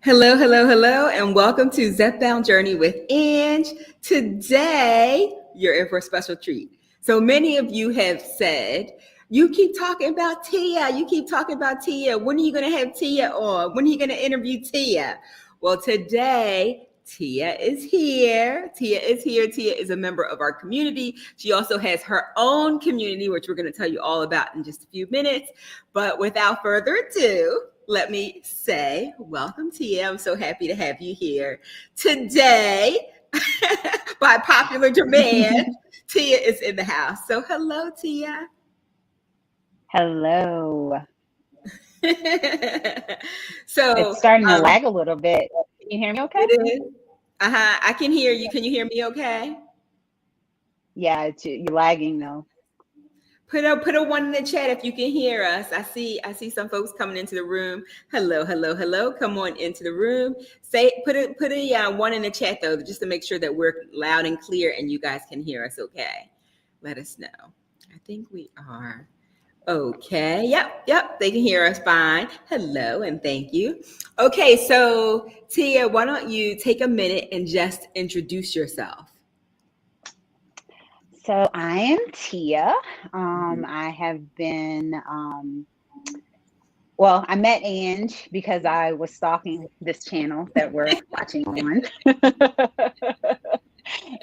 Hello, hello, hello, and welcome to Zepbound Journey with Ange. Today, you're in for a special treat. So many of you have said, you keep talking about Tia. You keep talking about Tia. When are you going to have Tia on? When are you going to interview Tia? Well, today, Tia is here. Tia is here. Tia is a member of our community. She also has her own community, which we're going to tell you all about in just a few minutes. But without further ado, let me say, welcome, Tia. I'm so happy to have you here today. By popular demand, Tia is in the house. So hello, Tia. Hello. So It's starting to lag a little bit. Can you hear me okay? it is. I can hear you. Can you hear me okay? Yeah, you're lagging though. Put a one in the chat if you can hear us. I see some folks coming into the room. Hello, hello, hello. Come on into the room. Put a one in the chat though, just to make sure that we're loud and clear and you guys can hear us okay. Let us know. I think we are. Okay. Yep. They can hear us fine. Hello and thank you. Okay, so Tia, why don't you take a minute and just introduce yourself? So I am Tia. I have been, I met Ange because I was stalking this channel that we're watching on.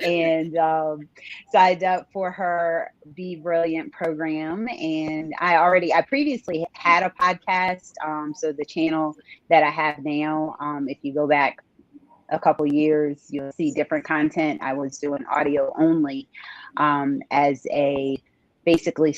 And signed up for her Be Brilliant program. And I previously had a podcast. So the channel that I have now, if you go back a couple years, you'll see different content. I was doing audio only as a basically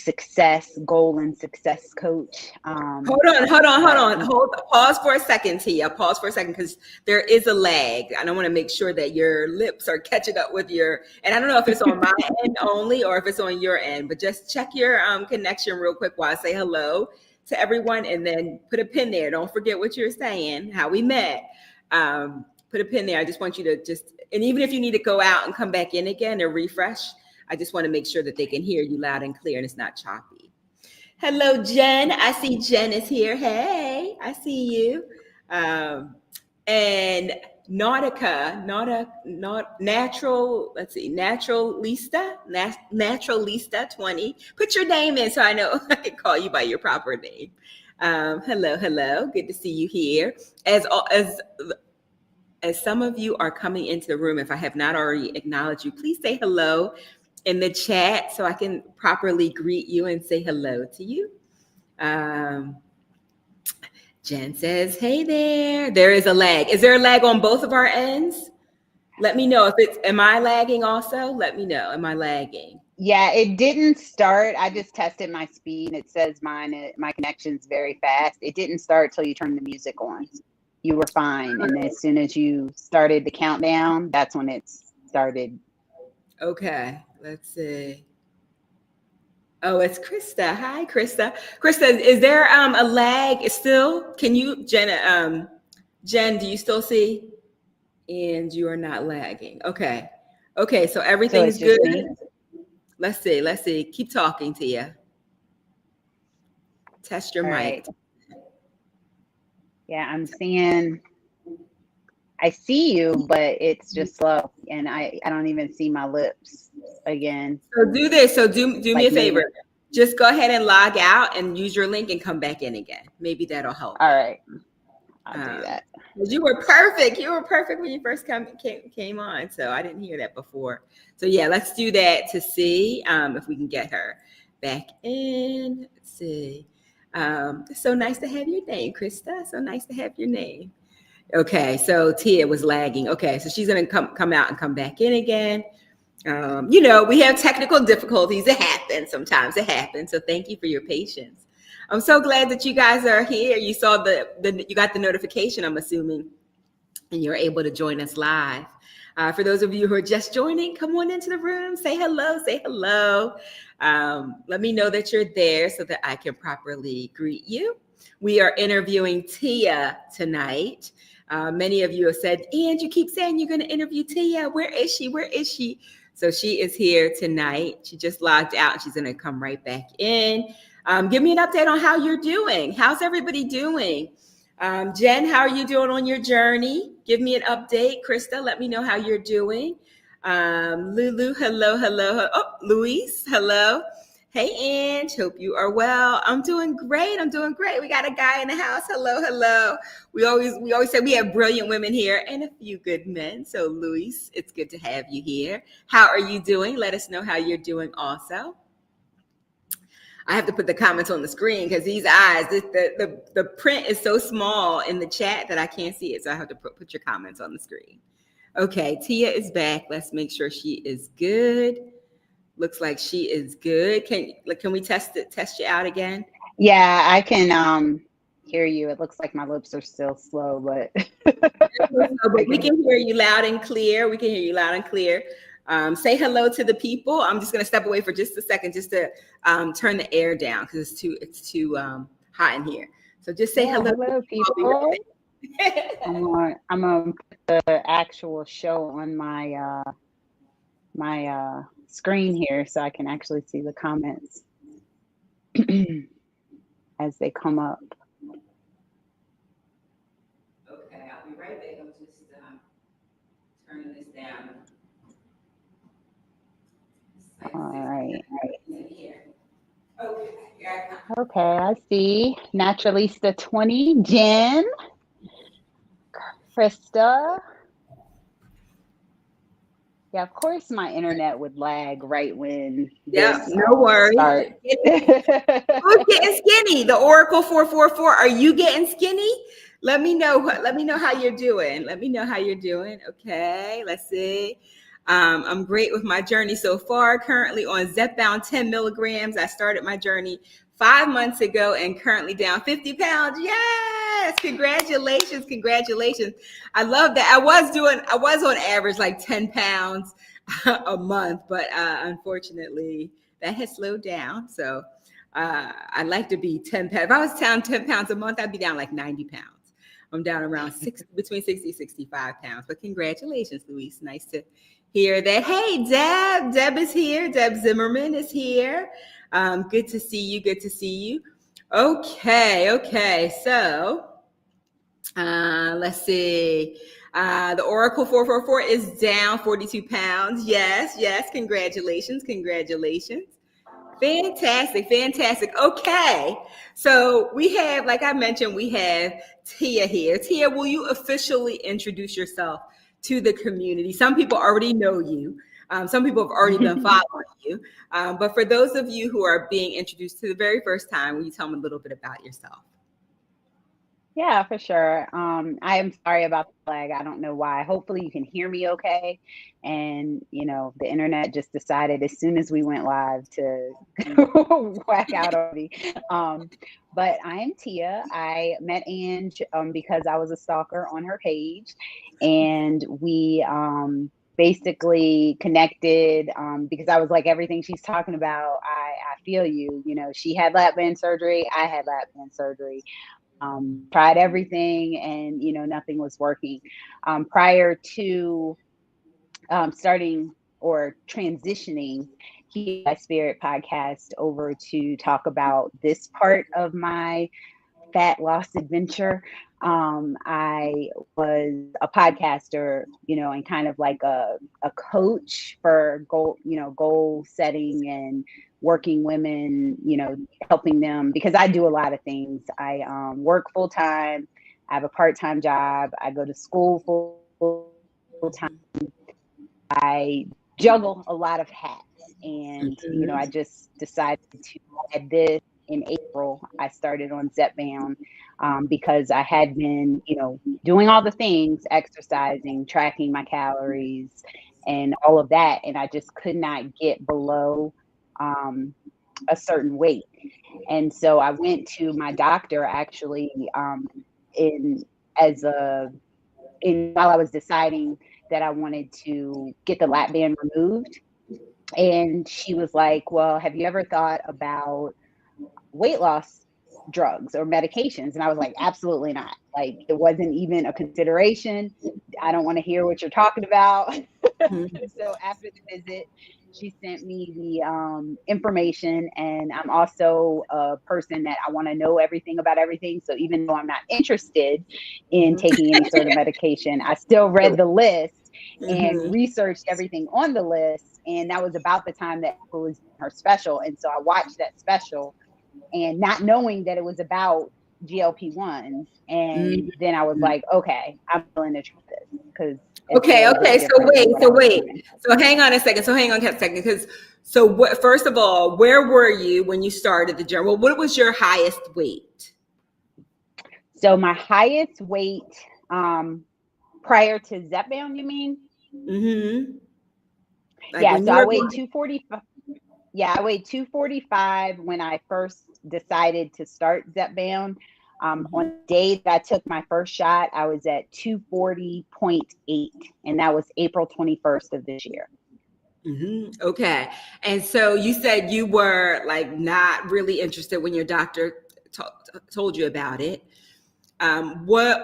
goal and success coach. Hold on. Pause for a second, Tia. Pause for a second because there is a lag. I don't want to make sure that your lips are catching up with and I don't know if it's on my end only or if it's on your end, but just check your connection real quick while I say hello to everyone and then put a pin there. Don't forget what you're saying, how we met. Put a pin there. I just want you to and even if you need to go out and come back in again or refresh, I just want to make sure that they can hear you loud and clear and it's not choppy. Hello, Jen. I see Jen is here. Hey, I see you. And Nautica, Naturalista 20. Put your name in so I know I can call you by your proper name. Hello. Good to see you here. As some of you are coming into the room, if I have not already acknowledged you, please say hello in the chat so I can properly greet you and say hello to you. Jen says, hey there. There is a lag. Is there a lag on both of our ends? Let me know am I lagging also? Let me know. Am I lagging? Yeah, it didn't start. I just tested my speed. It says my connection's very fast. It didn't start till you turned the music on. You were fine. And as soon as you started the countdown, that's when it started. Okay, let's see. Oh, it's Krista. Hi, Krista. Krista, is there a lag still? Can you, Jen, do you still see? And you are not lagging. Okay, so everything's good. Let's see. Keep talking to you. Test your mic. Right. Yeah, I see you, but it's just slow, and I don't even see my lips again. So do this. So do me a favor. Just go ahead and log out and use your link and come back in again. Maybe that'll help. All right, I'll do that. You were perfect. You were perfect when you first came on. So I didn't hear that before. So yeah, let's do that to see if we can get her back in. Let's see. It's so nice to have your name, Krista. So nice to have your name. Okay, so Tia was lagging. Okay, so she's gonna come out and come back in again. We have technical difficulties. It happens sometimes. It happens. So thank you for your patience. I'm so glad that you guys are here. You saw you got the notification, I'm assuming, and you're able to join us live. For those of you who are just joining, come on into the room. Say hello. Let me know that you're there so that I can properly greet you. We are interviewing Tia tonight. Many of you have said, and you keep saying you're going to interview Tia. Where is she? So she is here tonight. She just logged out and she's going to come right back in. Give me an update on how you're doing. How's everybody doing? Jen, how are you doing on your journey? Give me an update. Krista, let me know how you're doing. Lulu, hello. Oh, Luis, hello. Hey, Ange, hope you are well. I'm doing great. We got a guy in the house. Hello. We always say we have brilliant women here and a few good men. So, Luis, it's good to have you here. How are you doing? Let us know how you're doing also. I have to put the comments on the screen because these eyes, the print is so small in the chat that I can't see it. So I have to put your comments on the screen. Okay, Tia is back. Let's make sure she is good. Looks like she is good. Can we test you out again? Yeah, I can hear you. It looks like my lips are still slow, but we can hear you loud and clear. Say hello to the people. I'm just going to step away for just a second just to turn the air down because it's too hot in here. So just say hello. Hello, people. I'm gonna put the actual show on my my screen here so I can actually see the comments as they come up. Okay, I'll be right back. I'm just turning this down. All right. Okay, I see. Naturalista 20, Jen, Krista. Yeah, of course my internet would lag right when this no worries. starts. Who's getting skinny? The Oracle 444. Are you getting skinny? Let me know how you're doing. Okay, let's see. I'm great with my journey so far. Currently on Zepbound 10 milligrams. I started my journey 5 months ago and currently down 50 pounds. Yes, congratulations. I love that. I was on average like 10 pounds a month, but unfortunately that has slowed down. So I'd like to be 10 pounds. If I was down 10 pounds a month, I'd be down like 90 pounds. I'm down around between 60 and 65 pounds. But congratulations, Luis. Nice to hear that. Hey, Deb. Deb is here. Deb Zimmerman is here. Good to see you. Okay. So let's see. The Oracle 444 is down 42 pounds. Yes. Congratulations. Fantastic. Okay. So we have, like I mentioned, we have Tia here. Tia, will you officially introduce yourself to the community? Some people already know you. Some people have already been following you. But for those of you who are being introduced to the very first time, will you tell them a little bit about yourself? Yeah, for sure. I am sorry about the lag. I don't know why. Hopefully you can hear me okay. And, the internet just decided as soon as we went live to whack out on me. But I am Tia. I met Ange because I was a stalker on her page. And we basically connected because I was like, everything she's talking about, I feel you. She had lap band surgery. I had lap band surgery. Tried everything and nothing was working. Prior to starting or transitioning HealThySpirit podcast over to talk about this part of my fat loss adventure, I was a podcaster, and kind of like a coach for goal setting and working women, helping them, because I do a lot of things. I work full time. I have a part-time job. I go to school full time. I juggle a lot of hats. And, I just decided to add this in April. I started on Zepbound because I had been, doing all the things, exercising, tracking my calories and all of that. And I just could not get below a certain weight. And so I went to my doctor actually while I was deciding that I wanted to get the lap band removed. And she was like, well, have you ever thought about weight loss drugs or medications? And I was like, absolutely not. Like, it wasn't even a consideration. I don't want to hear what you're talking about. So after the visit, She sent me the information, and I'm also a person that I want to know everything about everything. So even though I'm not interested in taking any sort of medication, I still read the list and researched everything on the list. And that was about the time that Oprah was doing her special. And so I watched that special, and not knowing that it was about GLP-1s. And then I was like, okay, I'm willing to try this because Okay. So hang on a second. Because what? First of all, where were you when you started the journey? Well, what was your highest weight? So my highest weight prior to Zepbound, you mean? Like yeah. So I weighed 245. Yeah, I weighed 245 when I first decided to start Zepbound. On the day that I took my first shot, I was at 240.8, and that was April 21st of this year. Okay. And so you said you were like not really interested when your doctor told you about it. Why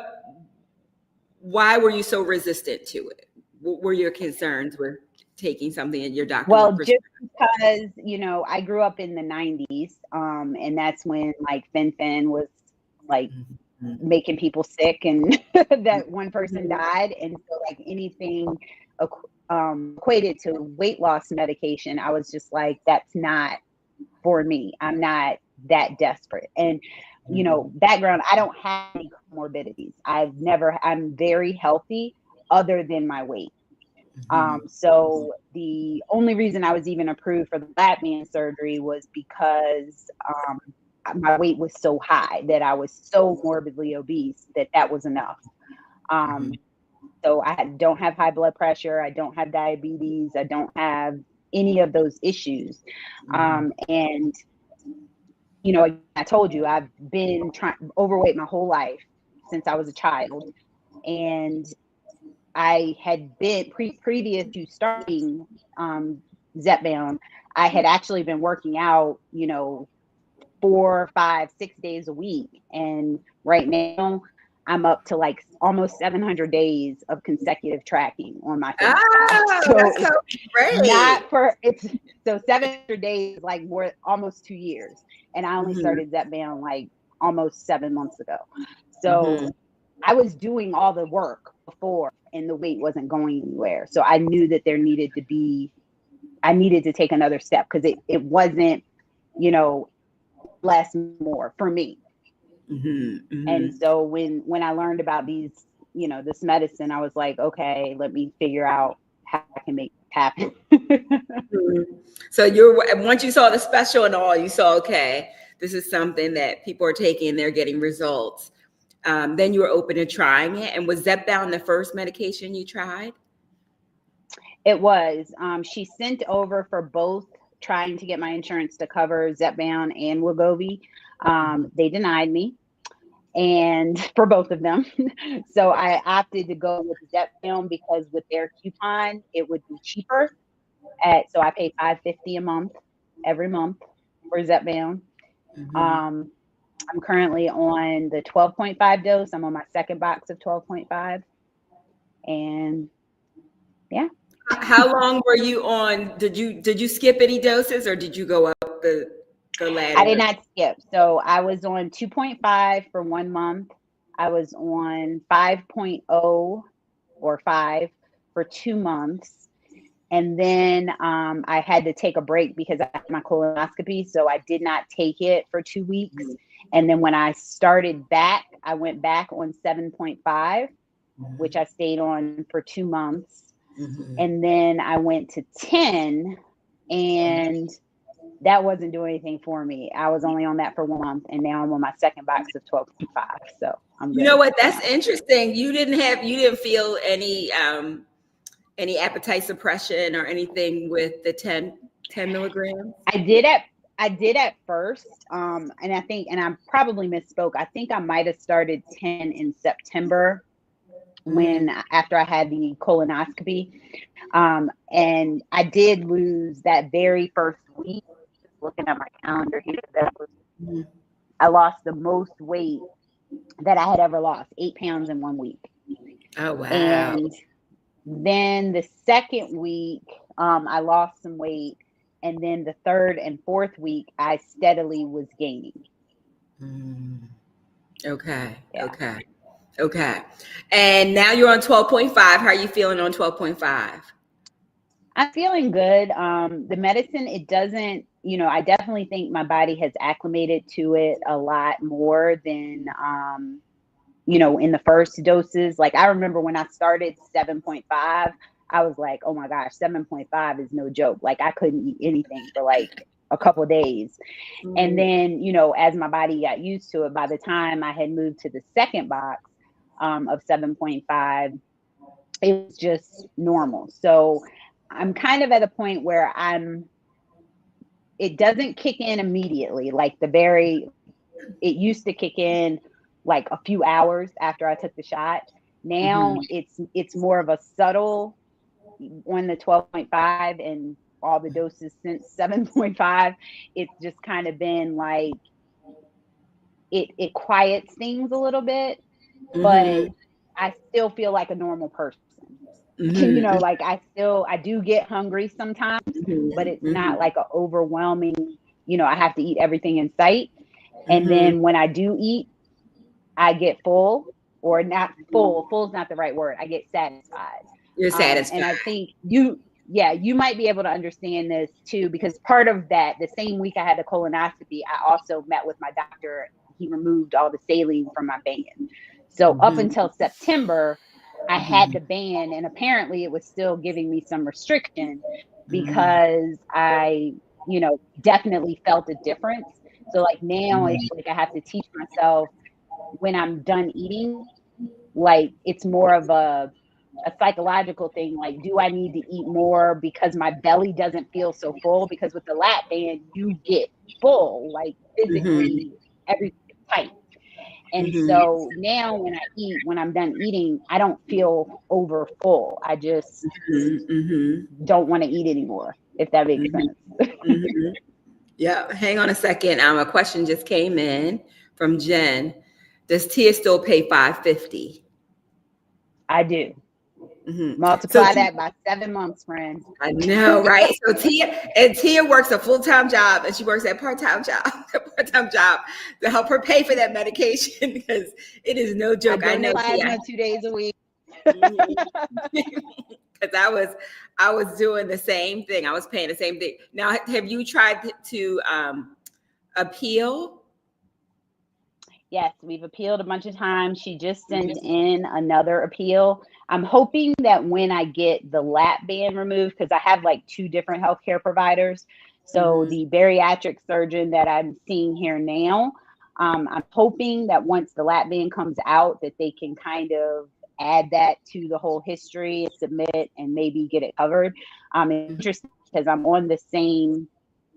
were you so resistant to it? What were your concerns with taking something that your doctor Well, would just because, I grew up in the 90s, and that's when like fen was like making people sick, and that one person died. And so like anything equated to weight loss medication, I was just like, that's not for me. I'm not that desperate. And background, I don't have any comorbidities. I'm very healthy other than my weight. So the only reason I was even approved for the lap band surgery was because my weight was so high, that I was so morbidly obese that was enough. So I don't have high blood pressure. I don't have diabetes. I don't have any of those issues. And I told you, I've been overweight my whole life since I was a child. And I had been previous to starting Zepbound, I had actually been working out, 4, 5, 6 days a week. And right now I'm up to like almost 700 days of consecutive tracking on my Fitness Pal. So that's so great. So 700 days, like almost 2 years. And I only started Zepbound like almost 7 months ago. So I was doing all the work before, and the weight wasn't going anywhere. So I knew that I needed to take another step, because it wasn't, less, more for me. And so when I learned about these, this medicine, I was like, okay, let me figure out how I can make it happen. So once you saw the special and all, you saw, okay, this is something that people are taking, they're getting results. Then you were open to trying it. And was Zepbound the first medication you tried? It was. She sent over for both, trying to get my insurance to cover Zepbound and Wegovy. They denied me, and for both of them. So I opted to go with Zepbound because with their coupon, it would be cheaper. So I pay $5.50 a month every month for Zepbound. I'm currently on the 12.5 dose. I'm on my second box of 12.5. And yeah. How long were you on? Did you skip any doses, or did you go up the ladder? I did not skip. So I was on 2.5 for 1 month. I was on 5.0 or 5 for 2 months. And then I had to take a break because I had my colonoscopy. So I did not take it for 2 weeks. And then when I started back, I went back on 7.5, which I stayed on for 2 months. And then I went to 10, and that wasn't doing anything for me. I was only on that for 1 month, and now I'm on my second box of 12.5. So I'm good. You know what? That's interesting. You didn't feel any appetite suppression or anything with the 10 milligrams? I did at first. And I probably misspoke. I think I might have started 10 in September, after I had the colonoscopy. And I did lose that very first week. Just looking at my calendar here, I lost the most weight that I had ever lost, 8 pounds in 1 week. Oh, wow. And then the second week, I lost some weight. And then the third and fourth week, I steadily was gaining. Mm. Okay. Yeah. Okay. Okay. And now you're on 12.5. How are you feeling on 12.5? I'm feeling good. The medicine, it doesn't, I definitely think my body has acclimated to it a lot more than, in the first doses. Like I remember when I started 7.5, I was like, oh my gosh, 7.5 is no joke. Like I couldn't eat anything for like a couple of days. And then, as my body got used to it, by the time I had moved to the second box of 7.5, it was just normal. So I'm kind of at a point where it doesn't kick in immediately. Like it used to kick in like a few hours after I took the shot. Now it's more of a subtle on the 12.5 and all the doses since 7.5. It's just kind of been like, it quiets things a little bit, but I still feel like a normal person. Like I do get hungry sometimes, but it's not like an overwhelming, I have to eat everything in sight. And then when I do eat, I get full, or not full. Full is not the right word. I get satisfied. You're satisfied. And I think you might be able to understand this too, because part of that, the same week I had the colonoscopy, I also met with my doctor. He removed all the saline from my band. So up until September, I had the band, and apparently it was still giving me some restriction because I, definitely felt a difference. So like now it's like I have to teach myself when I'm done eating, like it's more of a psychological thing. Like, do I need to eat more because my belly doesn't feel so full? Because with the lap band, you get full, like physically, everything is tight. And so now when I eat, when I'm done eating, I don't feel over full. I just don't want to eat anymore, if that makes sense. Yeah. Hang on a second. A question just came in from Jen. Does Tia still pay $550? I do. Multiply that by 7 months, friends. I know, right? So Tia works a full-time job, and she works a part-time job to help her pay for that medication, because it is no joke. I know plasma 2 days a week. Because I was doing the same thing. I was paying the same thing. Now, have you tried to appeal? Yes, we've appealed a bunch of times. She just sent in another appeal. I'm hoping that when I get the lap band removed, because I have like 2 different healthcare providers. So the bariatric surgeon that I'm seeing here now, I'm hoping that once the lap band comes out, that they can kind of add that to the whole history, submit it, and maybe get it covered. It's interesting because I'm on the same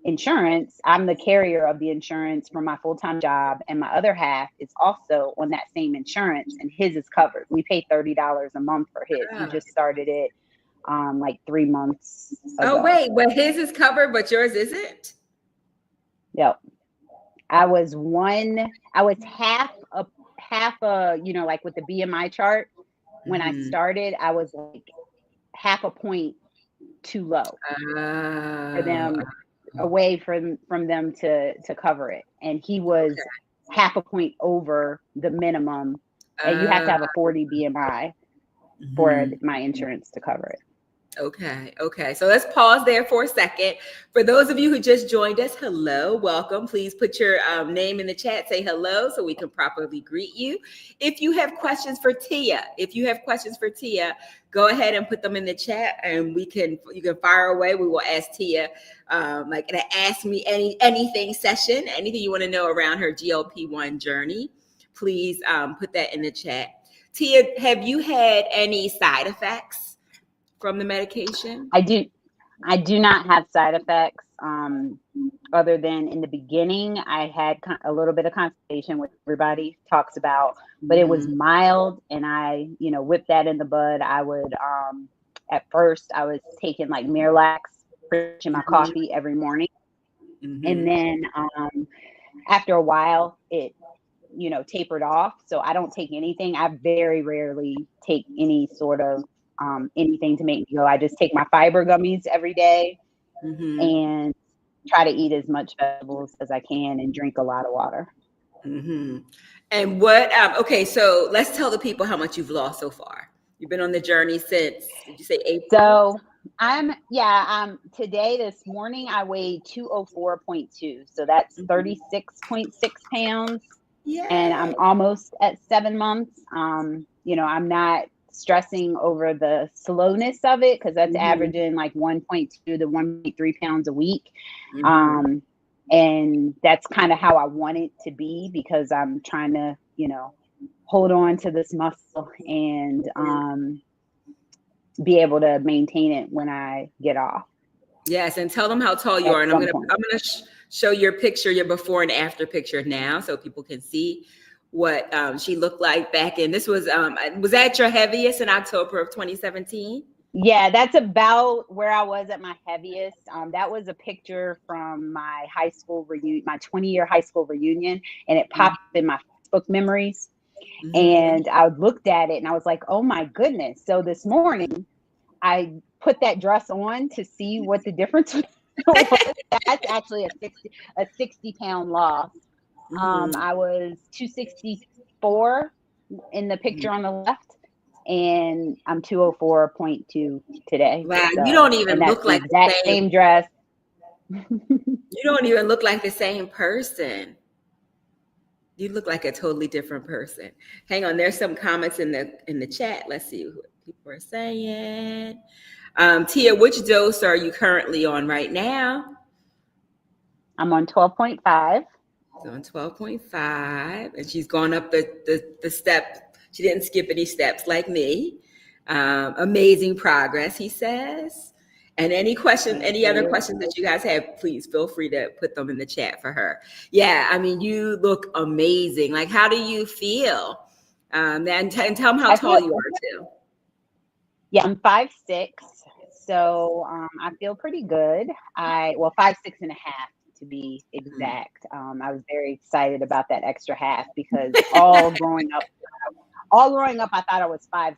insurance. I'm the carrier of the insurance for my full-time job, and my other half is also on that same insurance, and his is covered. We pay $30 a month for his. He just started it like 3 months ago. Oh wait, but his is covered, but yours isn't? Yep. I was half a, like with the BMI chart. When I started, I was like half a point too low for them, away from them to cover it. And he was half a point over the minimum. And you have to have a 40 BMI for my insurance to cover it. Okay. So let's pause there for a second. For those of you who just joined us, hello, welcome. Please put your name in the chat, say hello so we can properly greet you. If you have questions for Tia, go ahead and put them in the chat, and you can fire away. We will ask Tia like an Ask Me Anything session, anything you want to know around her GLP-1 journey. Please put that in the chat. Tia, have you had any side effects from the medication? I do not have side effects, other than in the beginning I had a little bit of constipation, which everybody talks about, but it was mild, and I whipped that in the bud. I would at first I was taking like Miralax in my coffee every morning, and then after a while it tapered off. So I don't take anything. I very rarely take any sort of anything to make me go. I just take my fiber gummies every day and try to eat as much vegetables as I can and drink a lot of water. And what, okay, so let's tell the people how much you've lost so far. You've been on the journey since, did you say April? So today, this morning, I weighed 204.2. So that's 36.6 pounds. Yeah. And I'm almost at 7 months. I'm not stressing over the slowness of it because that's averaging like 1.2 to 1.3 pounds a week. And that's kind of how I want it to be because I'm trying to, hold on to this muscle and be able to maintain it when I get off. Yes, and tell them how tall you are. And I'm gonna show your picture, your before and after picture now, so people can see what she looked like back in. This was that your heaviest in October of 2017? Yeah, that's about where I was at my heaviest. That was a picture from my high school reunion, my 20-year high school reunion, and it popped in my Facebook memories. And I looked at it and I was like, oh my goodness. So this morning I put that dress on to see what the difference was. That's actually a 60-pound loss. I was 264 in the picture on the left, and I'm 204.2 today. Wow, so, you don't even look like that same dress. You don't even look like the same person. You look like a totally different person. Hang on, there's some comments in the chat. Let's see what people are saying. Tia, which dose are you currently on right now? I'm on 12.5. So on 12.5, and she's gone up the step. She didn't skip any steps like me. Amazing progress, he says. And any other questions that you guys have, please feel free to put them in the chat for her. Yeah, I mean, you look amazing. Like, how do you feel? And tell them how tall you are too. Yeah, I'm 5'6", so I feel pretty good. 5'6.5" to be exact. I was very excited about that extra half because all growing up, I thought I was 5'7",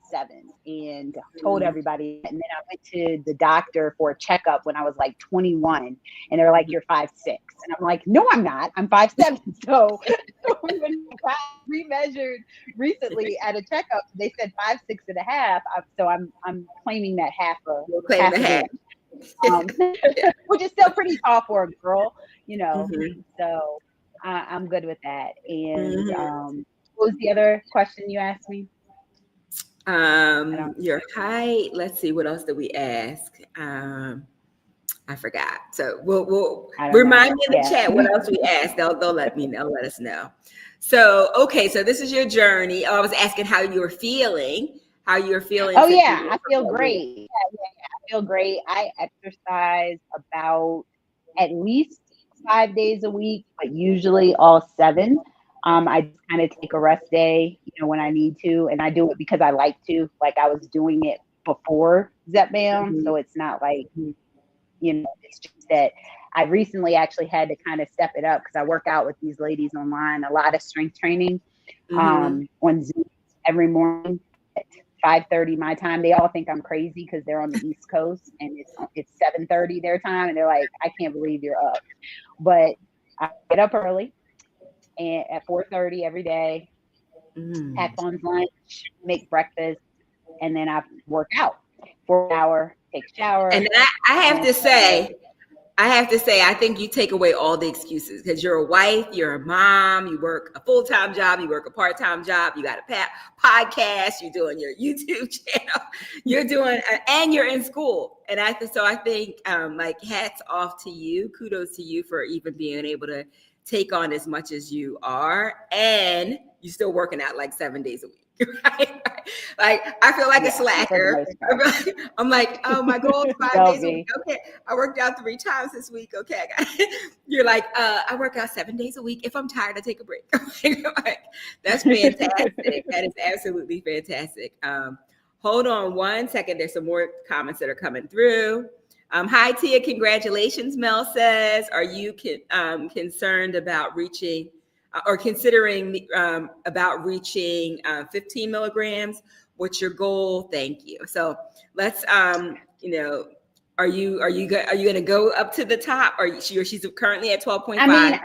and told everybody. And then I went to the doctor for a checkup when I was like 21, and they're like, "You're 5'6", and I'm like, "No, I'm not. I'm 5'7". So when I remeasured recently at a checkup, they said 5'6.5". So I'm claiming that half again. Which is still pretty tall for a girl, So I'm good with that. And what was the other question you asked me? Your height. Let's see, what else did we ask? I forgot. So we'll remind me in the chat what else we asked. They'll let me know. Let us know. So okay, so this is your journey. I was asking how you were feeling. How you're feeling? Oh yeah, I feel great. Yeah, I feel great. I exercise about at least 5 days a week, but usually all 7. I just kind of take a rest day, when I need to, and I do it because I like to. Like I was doing it before Zepbound, so it's not like, it's just that I recently actually had to kind of step it up because I work out with these ladies online, a lot of strength training on Zoom every morning at 5:30 my time. They all think I'm crazy because they're on the East Coast and it's 7:30 their time, and they're like, I can't believe you're up. But I get up early and at 4:30 every day, pack on lunch, make breakfast, and then I work out for an hour, take a shower. And I have to say, I think you take away all the excuses because you're a wife, you're a mom, you work a full-time job, you work a part-time job, you got a podcast, you're doing your YouTube channel, and you're in school. And I think like hats off to you, kudos to you for even being able to take on as much as you are, and you're still working out like 7 days a week. Right? Like I feel like a slacker. I'm like, oh, my goal is 5 days a week. Okay, I worked out 3 times this week. Okay, you're like, I work out 7 days a week. If I'm tired, I take a break. That's fantastic. That is absolutely fantastic. Hold on one second. There's some more comments that are coming through. Hi, Tia. Congratulations, Mel says. Are you concerned about reaching or considering about reaching 15 milligrams? What's your goal? Thank you. So let's, are you going to go up to the top? Or she's currently at 12.5?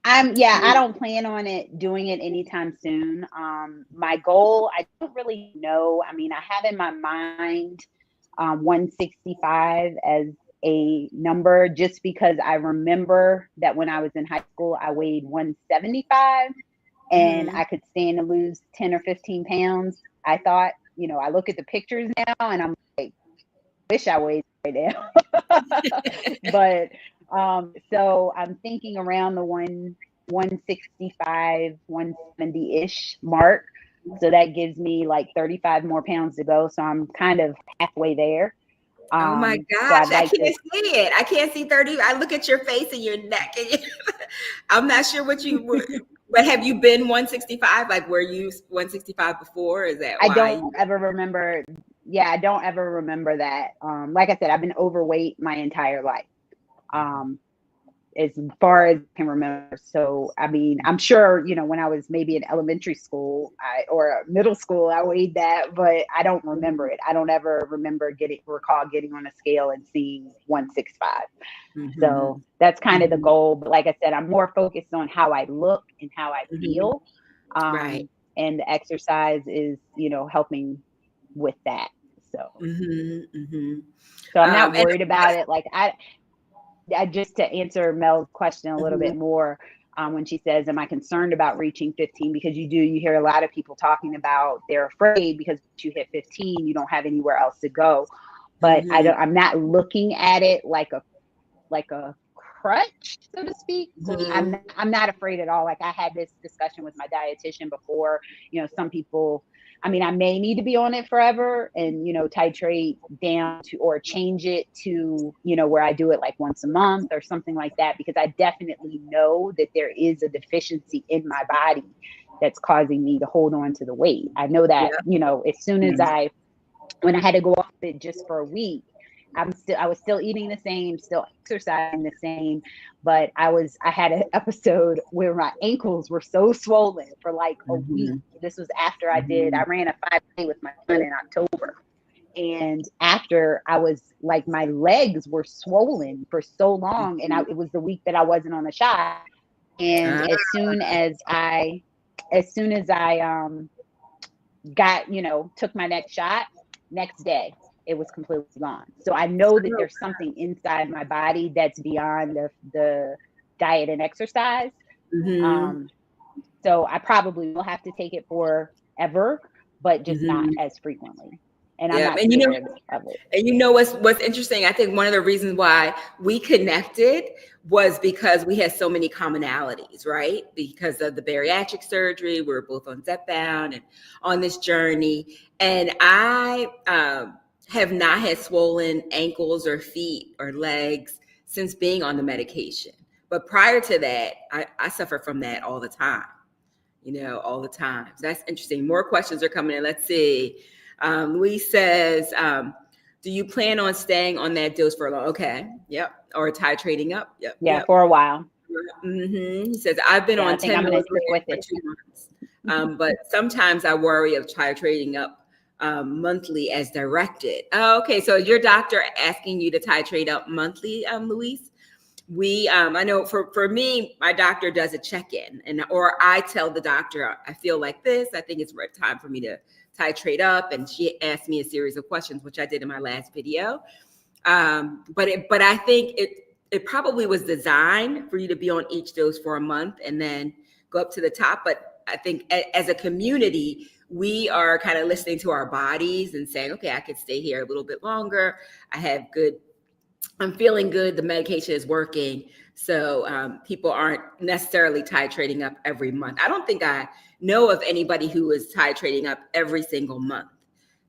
I mean, I don't plan on doing it anytime soon. My goal, I don't really know. I mean, I have in my mind 165 as a number, just because I remember that when I was in high school, I weighed 175 and I could stand to lose 10 or 15 pounds. I thought, I look at the pictures now and I'm like, wish I weighed right now. But so I'm thinking around the 165, 170-ish mark. So that gives me like 35 more pounds to go. So I'm kind of halfway there. Oh my gosh, I can't see it. I can't see 30. I look at your face and your neck. And I'm not sure what you were. But have you been 165? Like, were you 165 before? Is that why? I don't ever remember. Yeah, I don't ever remember that. Like I said, I've been overweight my entire life. As far as I can remember. So, I mean, I'm sure, when I was maybe in elementary school or middle school, I weighed that, but I don't remember it. I don't ever recall getting on a scale and seeing 165. So that's kind of the goal. But like I said, I'm more focused on how I look and how I feel. Right. And the exercise is, helping with that. So, so I'm not worried about it. Like I just to answer Mel's question a little bit more, when she says, am I concerned about reaching 15? Because you hear a lot of people talking about they're afraid because once you hit 15, you don't have anywhere else to go. But I'm not looking at it like a crutch, so to speak. I'm not afraid at all. Like I had this discussion with my dietitian before, some people, I mean, I may need to be on it forever and, titrate down to, or change it to, where I do it like once a month or something like that, because I definitely know that there is a deficiency in my body that's causing me to hold on to the weight. I know that, as soon as when I had to go off it just for a week, I was still eating the same, still exercising the same, but I had an episode where my ankles were so swollen for like a week. This was after I ran a 5K with my son in October. And after I was like, my legs were swollen for so long. And it was the week that I wasn't on the shot. And as soon as I got, took my next shot, next day, it was completely gone. So I know that there's something inside my body that's beyond the diet and exercise. So I probably will have to take it forever, but just not as frequently. And I'm not scared of it. And what's interesting, I think one of the reasons why we connected was because we had so many commonalities, right? Because of the bariatric surgery, we were both on Zepbound and on this journey. And I have not had swollen ankles or feet or legs since being on the medication. But prior to that, I suffer from that all the time, all the time. So that's interesting. More questions are coming in. Let's see. Louise says, do you plan on staying on that dose for a long? Okay. Yep. Or titrating up. Yep. Yeah. Yep. For a while. He says, I've been on 10 milligrams for 2 months. But sometimes I worry of titrating up monthly as directed. Oh, okay. So your doctor asking you to titrate up monthly, Louise? I know for me, my doctor does a check-in or I tell the doctor, I feel like this, I think it's time for me to titrate up. And she asked me a series of questions, which I did in my last video. But I think it probably was designed for you to be on each dose for a month and then go up to the top. But I think as a community, we are kind of listening to our bodies and saying, okay, I could stay here a little bit longer. I'm feeling good. The medication is working. So people aren't necessarily titrating up every month. I don't think I know of anybody who is titrating up every single month.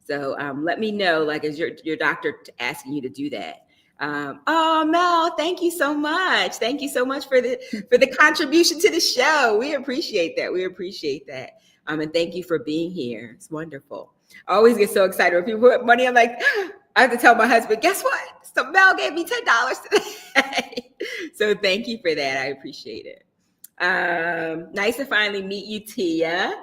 So let me know, like, is your doctor asking you to do that? Oh, Mel, thank you so much. Thank you so much for the contribution to the show. We appreciate that. And thank you for being here. It's wonderful. I always get so excited when people put money. I'm like, I have to tell my husband, guess what? So Mel gave me $10 today. So thank you for that. I appreciate it. Nice to finally meet you, Tia.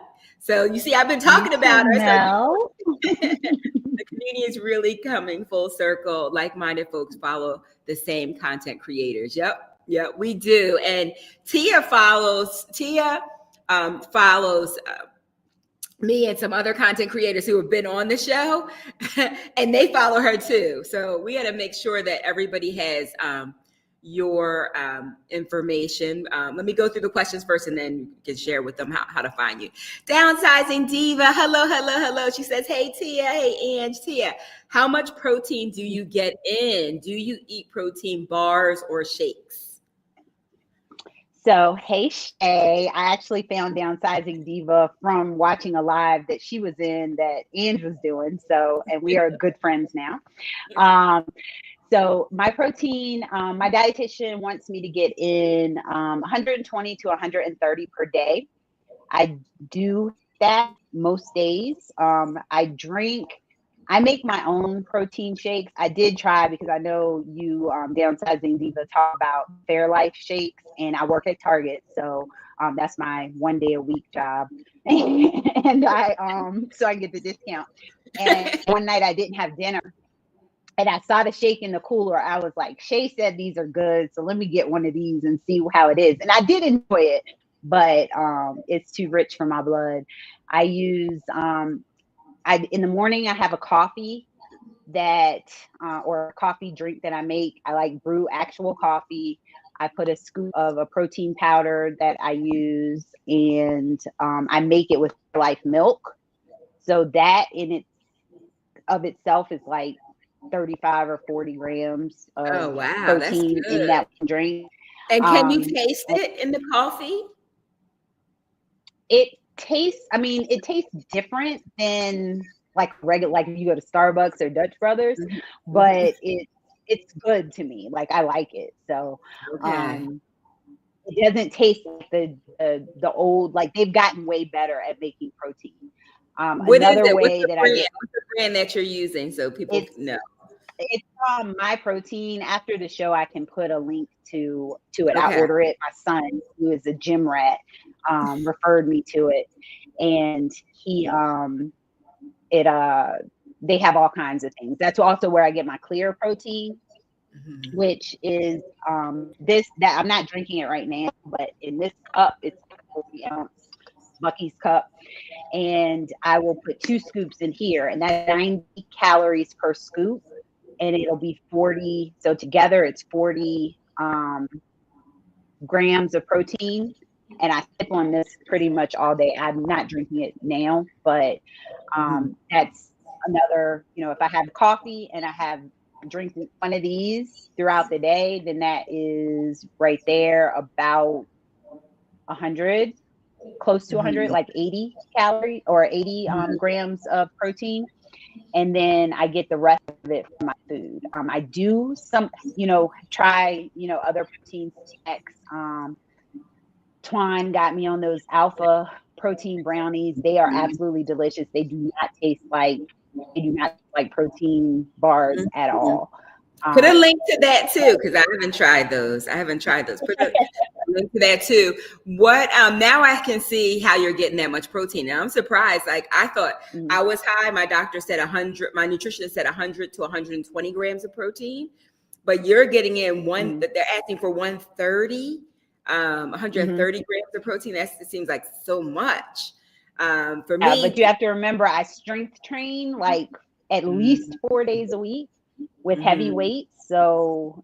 So you see, I've been You talking too, about her. Mel. The community is really coming full circle. Like-minded folks follow the same content creators. Yep, we do. And Tia follows me and some other content creators who have been on the show, and they follow her too. So we got to make sure that everybody has your information. Let me go through the questions first, and then you can share with them how to find you. Downsizing Diva, hello. She says, hey, Tia, hey, Ange, Tia, how much protein do you get in? Do you eat protein bars or shakes? So, hey, Shay, I actually found Downsizing Diva from watching a live that she was in that Ange was doing. So, and we are good friends now. So my protein, my dietitian wants me to get in 120 to 130 per day. I do that most days. I make my own protein shakes. I did try because I know you, Downsizing Diva, talk about Fairlife shakes, and I work at Target, so that's my 1 day a week job, and so I get the discount. And one night I didn't have dinner, and I saw the shake in the cooler. I was like, Shay said these are good, so let me get one of these and see how it is. And I did enjoy it, but it's too rich for my blood. I use in the morning, I have a coffee or a coffee drink that I make. I like brew actual coffee. I put a scoop of a protein powder that I use, and I make it with life milk. So that of itself is like 35 or 40 grams of protein in that drink. And can you taste it in the coffee? It tastes different than like regular, like if you go to Starbucks or Dutch Brothers, but it's good to me. Like I like it. So it doesn't taste like the old, like they've gotten way better at making protein. Another way that I get, what's the brand that you're using so people know? It's My Protein. After the show, I can put a link to it. I order it. My son, who is a gym rat, referred me to it, and they have all kinds of things. That's also where I get my clear protein, which is that I'm not drinking it right now, but in this cup, it's 40 ounce Bucky's cup. And I will put 2 scoops in here, and that's 90 calories per scoop. And it'll be 40. So together it's 40 grams of protein. And I sip on this pretty much all day. I'm not drinking it now, but that's another, if I have coffee and I have drinking one of these throughout the day, then that is right there about 100, close to 100, like 80 calories or 80 grams of protein. And then I get the rest of it from my food. I do try, other protein snacks. Twine got me on those alpha protein brownies. They are absolutely delicious. They do not taste like protein bars at all. Put a link to that too, because I haven't tried those. Put a link to that too. What now I can see how you're getting that much protein. And I'm surprised. Like I thought I was high. My doctor said 100, my nutritionist said 100 to 120 grams of protein, but you're getting in they're asking for 130, 130 grams of protein. It seems like so much. For me, but you have to remember, I strength train like at least 4 days a week with heavy weights. So,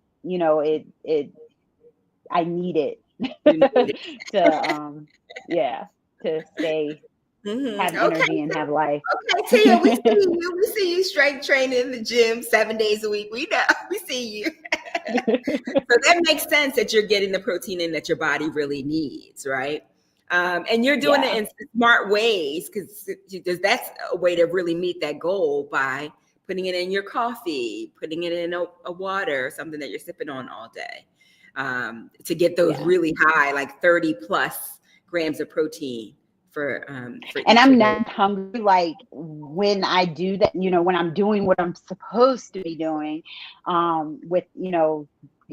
I need it to stay, have energy and have life. Okay, Tia, we see you strength training in the gym 7 days a week. We know, we see you. So that makes sense that you're getting the protein in that your body really needs, right? And you're doing it in smart ways because that's a way to really meet that goal by putting it in your coffee, putting it in a water, something that you're sipping on all day, to get those really high, like 30 plus grams of protein for and I'm not hungry like when I do that, when I'm doing what I'm supposed to be doing, with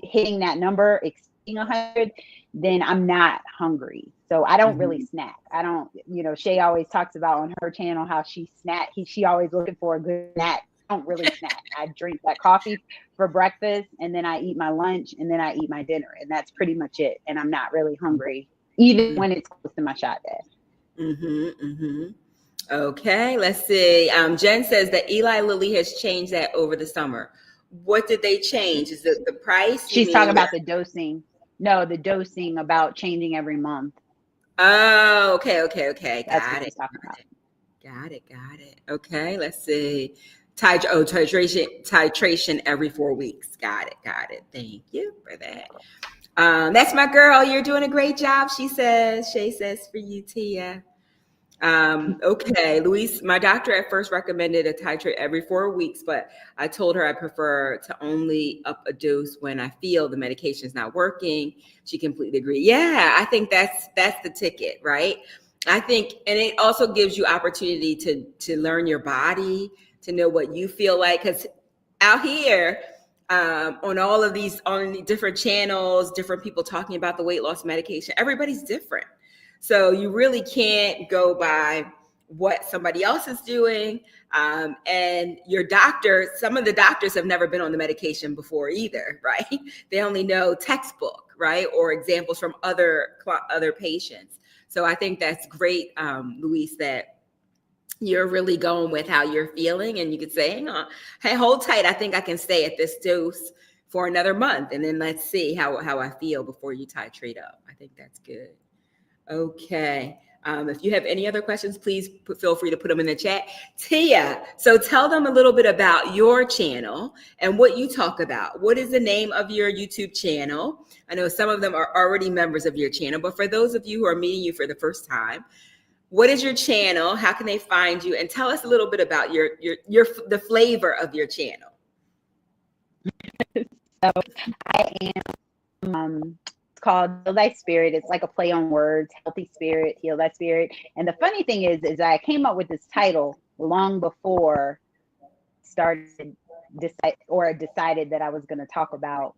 hitting that number, being 100, then I'm not hungry. So I don't really snack. I don't, Shay always talks about on her channel how she she always looking for a good snack. I don't really snack. I drink that coffee for breakfast, and then I eat my lunch, and then I eat my dinner, and that's pretty much it. And I'm not really hungry, even when it's close to my shot day. Okay, let's see. Jen says that Eli Lilly has changed that over the summer. What did they change? Is it the price? She's talking about the dosing. No, the dosing about changing every month. Oh, okay. That's what she's talking about. Got it. Okay, let's see. Titration every 4 weeks. Got it. Thank you for that. That's my girl. You're doing a great job, she says. Shay says for you, Tia. Okay, Luis, my doctor at first recommended a titrate every 4 weeks, but I told her I prefer to only up a dose when I feel the medication is not working. She completely agreed. Yeah, I think that's the ticket, right? I think, and it also gives you opportunity to learn your body, to know what you feel like, because out here, on all of these, on different channels, different people talking about the weight loss medication, everybody's different. So you really can't go by what somebody else is doing. And your doctor, some of the doctors have never been on the medication before either, right? They only know textbook, right? Or examples from other patients. So I think that's great, Luis, that you're really going with how you're feeling, and you could say, hang on, hey, hold tight. I think I can stay at this dose for another month. And then let's see how I feel before you titrate up. I think that's good. Okay. If you have any other questions, please feel free to put them in the chat. Tia, so tell them a little bit about your channel and what you talk about. What is the name of your YouTube channel? I know some of them are already members of your channel, but for those of you who are meeting you for the first time, what is your channel? How can they find you? And tell us a little bit about the flavor of your channel. So I am it's called HealThySpirit. It's like a play on words, Healthy Spirit, HealThySpirit. And the funny thing is I came up with this title long before decided that I was going to talk about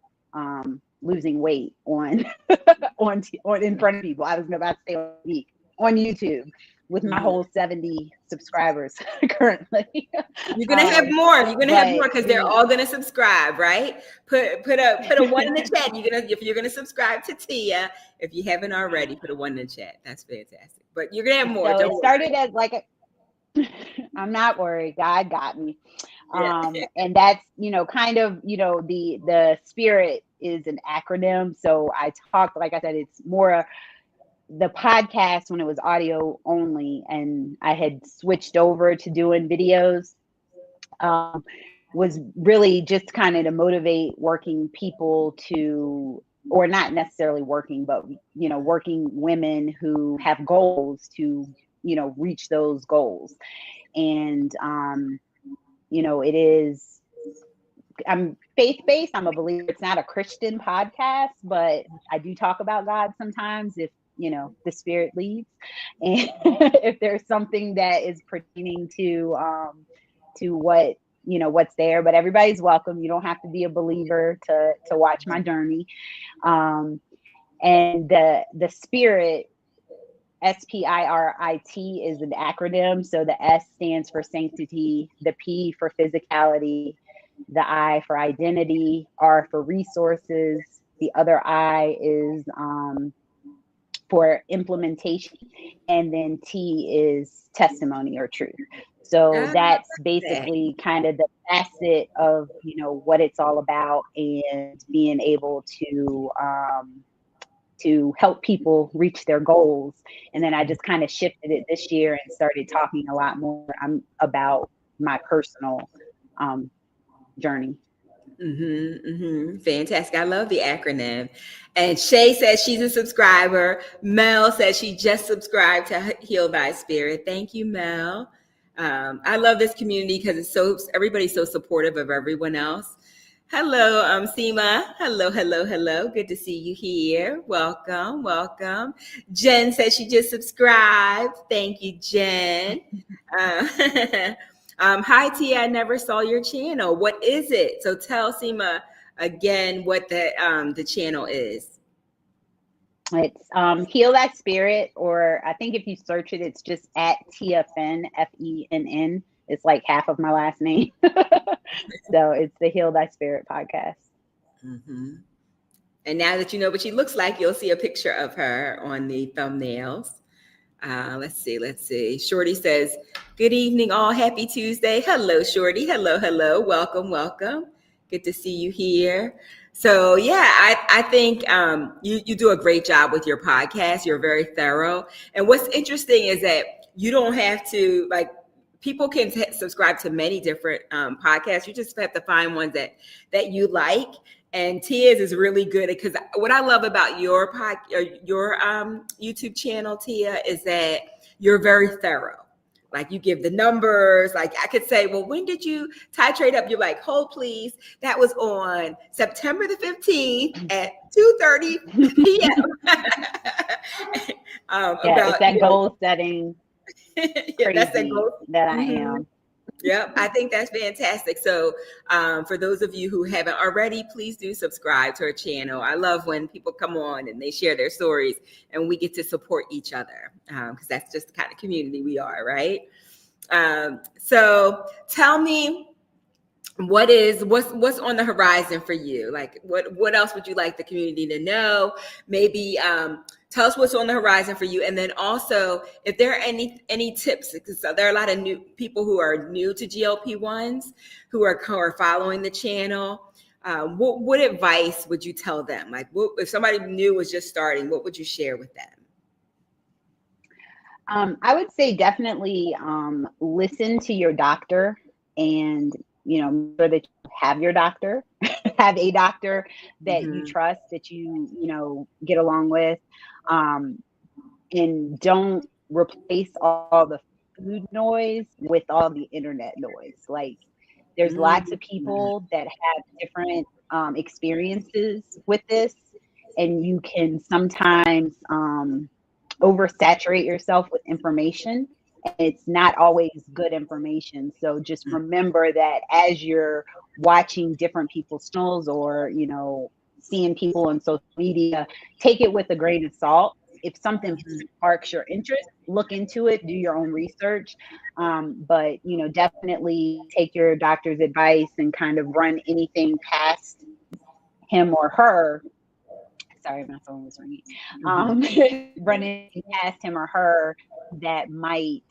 losing weight on in front of people. I was about to say on YouTube with my whole 70 subscribers currently. You're gonna have more. You're gonna have more because they're all gonna subscribe, right? Put a 1 in the chat. If you're gonna subscribe to Tia, if you haven't already, put a 1 in the chat. That's fantastic. But you're gonna have more. So it started as like I'm not worried. God got me. Yeah. And that's, kind of, the spirit is an acronym. So I talk, like I said, it's more the podcast when it was audio only, and I had switched over to doing videos, was really just kind of to motivate working people or not necessarily working, but, working women who have goals to, reach those goals. And, I'm faith-based. I'm a believer. It's not a Christian podcast, but I do talk about God sometimes if, the spirit leads. And if there's something that is pertaining to what, what's there, but everybody's welcome. You don't have to be a believer to watch my journey. And the spirit, SPIRIT, is an acronym. So the S stands for sanctity, the P for physicality, the I for identity, R for resources, the other I is for implementation, and then T is testimony or truth. So that's basically kind of the facet of, what it's all about, and being able to help people reach their goals. And then I just kind of shifted it this year and started talking a lot more about my personal journey. Fantastic. I love the acronym. And Shay says she's a subscriber. Mel says she just subscribed to HealThySpirit. Thank you, Mel. I love this community because everybody's so supportive of everyone else. Hello, Seema. Hello. Good to see you here. Welcome. Jen says she just subscribed. Thank you, Jen. Hi, Tia. I never saw your channel. What is it? So tell Seema again what the channel is. It's HealThySpirit, or I think if you search it, it's just at Tia Fenn, Fenn. It's like half of my last name. So it's the Heal Thy Spirit podcast. Mm-hmm. And now that you know what she looks like, you'll see a picture of her on the thumbnails. Let's see. Shorty says, good evening, all. Happy Tuesday. Hello, Shorty. Hello. Welcome. Good to see you here. So yeah, I think you do a great job with your podcast. You're very thorough. And what's interesting is that you don't have to, like, people can subscribe to many different podcasts. You just have to find ones that you like. And Tia's is really good because what I love about your YouTube channel, Tia, is that you're very thorough. Like, you give the numbers. Like, I could say, well, when did you titrate up? You're like, hold please. That was on September the 15th at 2:30 p.m. It's that goal setting. Yeah, that's that goal that I am. Yep, I think that's fantastic. So for those of you who haven't already, please do subscribe to our channel. I love when people come on and they share their stories and we get to support each other because that's just the kind of community we are, right? So tell me, what's on the horizon for you? Like, what else would you like the community to know? Maybe tell us what's on the horizon for you. And then also, if there are any tips, because there are a lot of new people who are new to GLP-1s who are following the channel. What advice would you tell them? Like, if somebody new was just starting, what would you share with them? I would say definitely listen to your doctor, and make sure that you have your doctor, have a doctor that you trust, that you get along with, and don't replace all the food noise with all the internet noise. Like, there's lots of people that have different experiences with this, and you can sometimes oversaturate yourself with information. It's not always good information. So just remember that as you're watching different people's channels or, seeing people on social media, take it with a grain of salt. If something sparks your interest, look into it, do your own research. But, definitely take your doctor's advice and kind of run anything past him or her. Sorry, my phone was ringing. Running past him or her that might,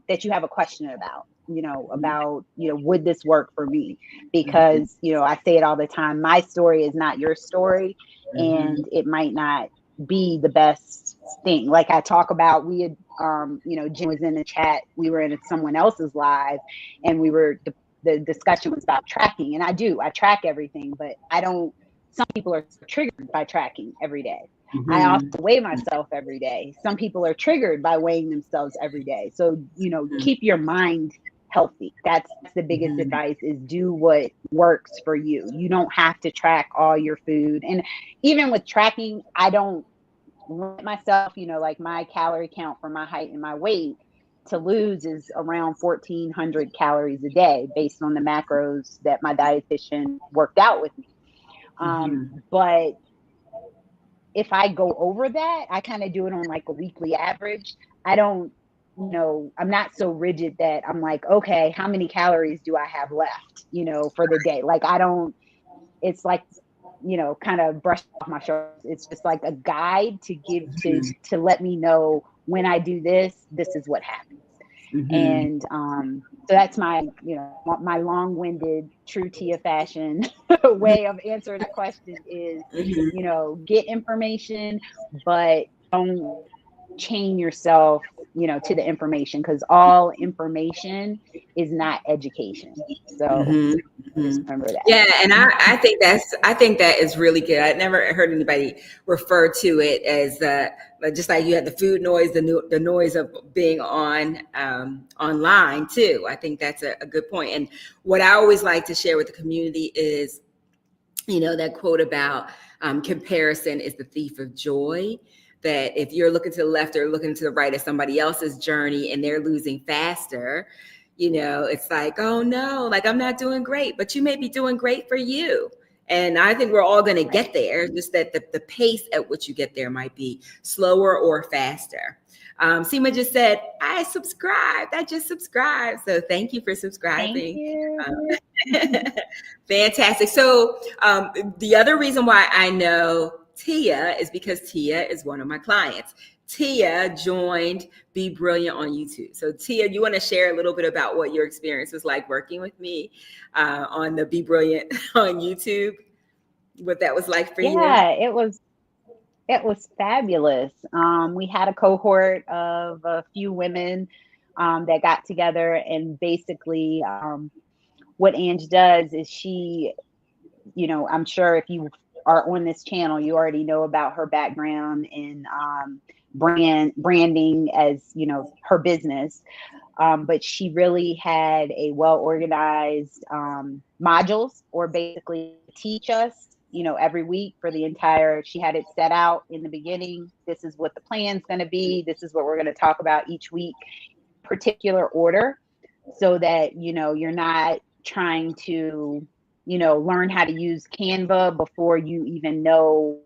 that you have a question about, would this work for me? Because, I say it all the time, my story is not your story, and it might not be the best thing. Like I talk about, we had, Jen was in the chat, we were in someone else's live, and the discussion was about tracking. And I track everything, but some people are triggered by tracking every day. I also weigh myself every day. Some people are triggered by weighing themselves every day. So, keep your mind healthy. That's the biggest advice, is do what works for you. You don't have to track all your food. And even with tracking, I don't limit myself, like my calorie count for my height and my weight to lose is around 1,400 calories a day based on the macros that my dietitian worked out with me. But if I go over that, I kind of do it on like a weekly average. I don't, I'm not so rigid that I'm like, okay, how many calories do I have left, for the day? Like, it's like, kind of brush off my shoulders. It's just like a guide to give to let me know when I do this is what happens. And so that's my, my long-winded, true Tia fashion way of answering the question is, get information, but don't chain yourself, to the information, because all information is not education. So just remember that. Yeah, and I think that is really good. I never heard anybody refer to it as just like you had the food noise, the noise of being on online too. I think that's a good point. And what I always like to share with the community is, that quote about comparison is the thief of joy. That if you're looking to the left or looking to the right of somebody else's journey and they're losing faster, it's like, oh no, like I'm not doing great, but you may be doing great for you. And I think we're all going to get there, just that the pace at which you get there might be slower or faster. Seema just said, I subscribed. I just subscribed. So thank you for subscribing. Thank you. Fantastic. So the other reason why I know Tia is because Tia is one of my clients. Tia joined Be Brilliant on YouTube. So Tia, you want to share a little bit about what your experience was like working with me on the Be Brilliant on YouTube? What that was like for you? Yeah, it was fabulous. We had a cohort of a few women that got together, and basically what Ange does is she, I'm sure if you are on this channel, you already know about her background in branding as, her business. But she really had a well-organized modules, or basically teach us, every week for the entire, she had it set out in the beginning. This is what the plan's going to be. This is what we're going to talk about each week, particular order, so that, you're not trying to, learn how to use Canva before you even know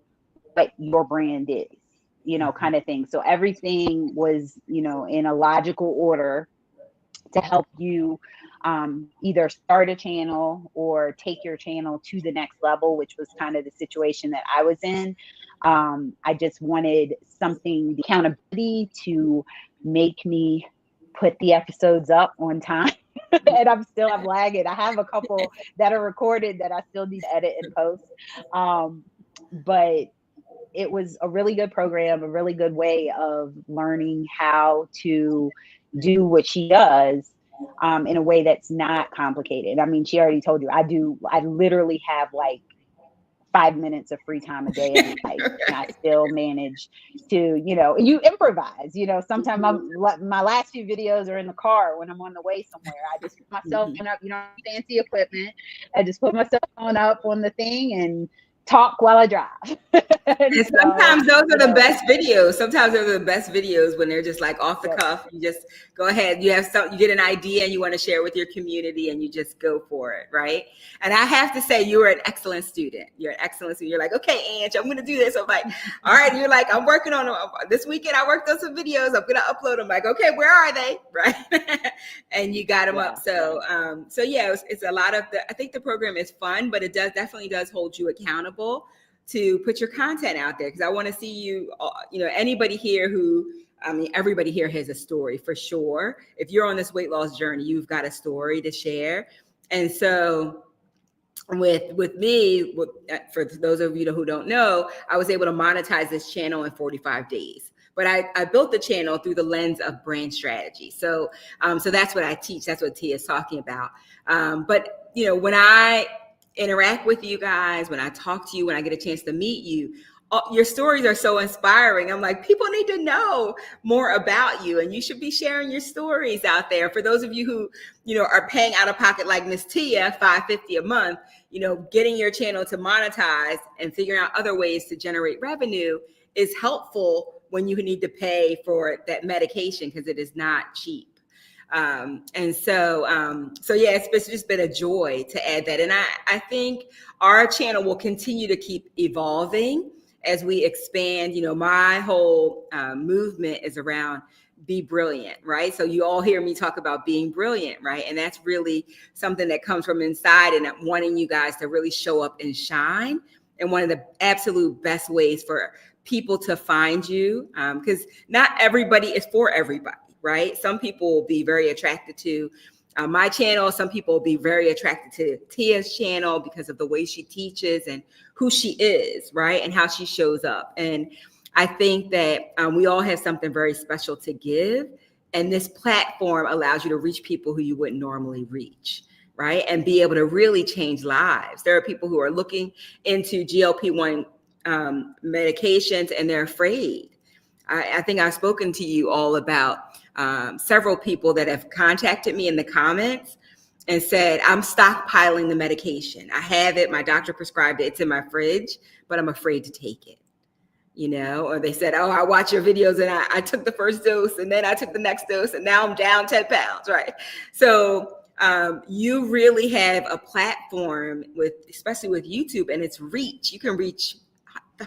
what your brand is, kind of thing. So everything was, in a logical order to help you either start a channel or take your channel to the next level, which was kind of the situation that I was in. I just wanted something, the accountability to make me put the episodes up on time. And I'm lagging. I have a couple that are recorded that I still need to edit and post. But it was a really good program, a really good way of learning how to do what she does in a way that's not complicated. I mean, she already told you, I literally have like 5 minutes of free time a day in life, and I still manage to, you improvise, sometimes my last few videos are in the car when I'm on the way somewhere. I just put my cell phone up, fancy equipment. I just put my cell phone up on the thing and talk while I drive. And sometimes those are the best videos. Sometimes those are the best videos when they're just like off the cuff. You just go ahead. You get an idea and you want to share with your community, and you just go for it, right? And I have to say, you were an excellent student. You're an excellent student. You're like, okay, Ange, I'm going to do this. I'm like, all right. You're like, I'm working on them. This weekend. I worked on some videos. I'm going to upload them. Like, okay, where are they? Right. And you got them up. So yeah, it's a lot of I think the program is fun, but it definitely does hold you accountable to put your content out there, because I want to see you, anybody here everybody here has a story for sure. If you're on this weight loss journey, you've got a story to share. And so with me, for those of you who don't know, I was able to monetize this channel in 45 days. But I built the channel through the lens of brand strategy. So that's what I teach. That's what Tia is talking about. But when I interact with you guys, when I talk to you, when I get a chance to meet you, your stories are so inspiring. I'm like, people need to know more about you, and you should be sharing your stories out there. For those of you who, are paying out of pocket like Miss Tia, $5.50 a month, getting your channel to monetize and figuring out other ways to generate revenue is helpful when you need to pay for that medication, because it is not cheap. So yeah, it's just been a joy to add that. And I think our channel will continue to keep evolving as we expand. My whole movement is around be brilliant, right? So you all hear me talk about being brilliant, right? And that's really something that comes from inside, and wanting you guys to really show up and shine. And one of the absolute best ways for people to find you, because not everybody is for everybody. Right? Some people will be very attracted to my channel. Some people will be very attracted to Tia's channel because of the way she teaches and who she is, right? And how she shows up. And I think that we all have something very special to give. And this platform allows you to reach people who you wouldn't normally reach, right? And be able to really change lives. There are people who are looking into GLP-1 medications, and they're afraid. I think I've spoken to you all about several people that have contacted me in the comments and said, I'm stockpiling the medication. I have it. My doctor prescribed it. It's in my fridge, but I'm afraid to take it. Or they said, oh, I watch your videos and I took the first dose, and then I took the next dose, and now I'm down 10 pounds. Right. So you really have a platform especially with YouTube and its reach. You can reach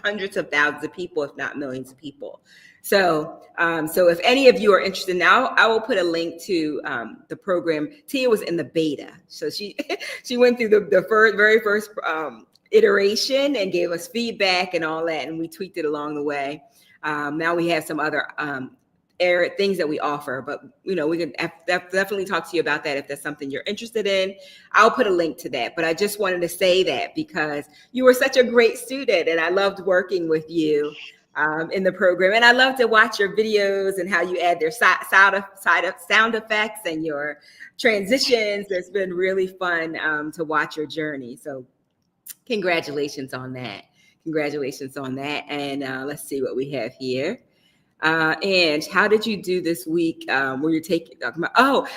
hundreds of thousands of people, if not millions of people. So, so if any of you are interested now, I will put a link to the program. Tia was in the beta, so she went through the very first iteration and gave us feedback and all that, and we tweaked it along the way. Now we have some other things that we offer, but we can definitely talk to you about that if that's something you're interested in. I'll put a link to that, but I just wanted to say that because you were such a great student and I loved working with you in the program, and I love to watch your videos and how you add their sound effects and your transitions. It's been really fun to watch your journey. So congratulations on that. And let's see what we have here. And how did you do this week? Were you talking about?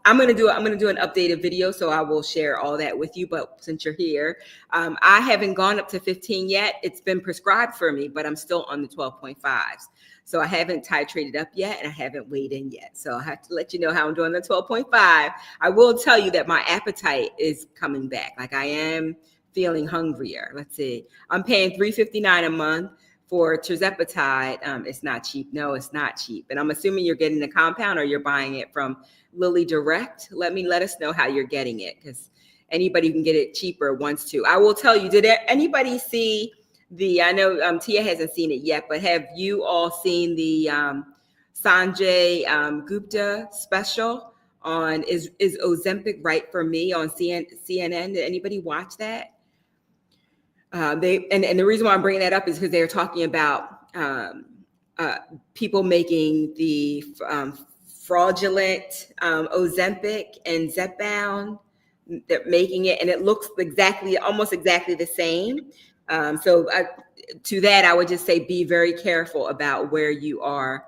I'm gonna do an updated video, so I will share all that with you. But since you're here, I haven't gone up to 15 yet. It's been prescribed for me, but I'm still on the 12.5s. So I haven't titrated up yet, and I haven't weighed in yet. So I have to let you know how I'm doing the 12.5. I will tell you that my appetite is coming back. Like I am feeling hungrier. Let's see. I'm paying $3.59 a month for tirzepatide. It's not cheap. No, it's not cheap. And I'm assuming you're getting the compound or you're buying it from Lilly Direct. Let us know how you're getting it, because anybody who can get it cheaper wants to. I will tell you, did anybody see I know Tia hasn't seen it yet, but have you all seen the Sanjay Gupta special on Is Ozempic Right for Me on CNN? Did anybody watch that? And the reason why I'm bringing that up is because they're talking about people making the fraudulent Ozempic and Zepbound. They're making it, and it looks almost exactly the same. To that, I would just say be very careful about where you are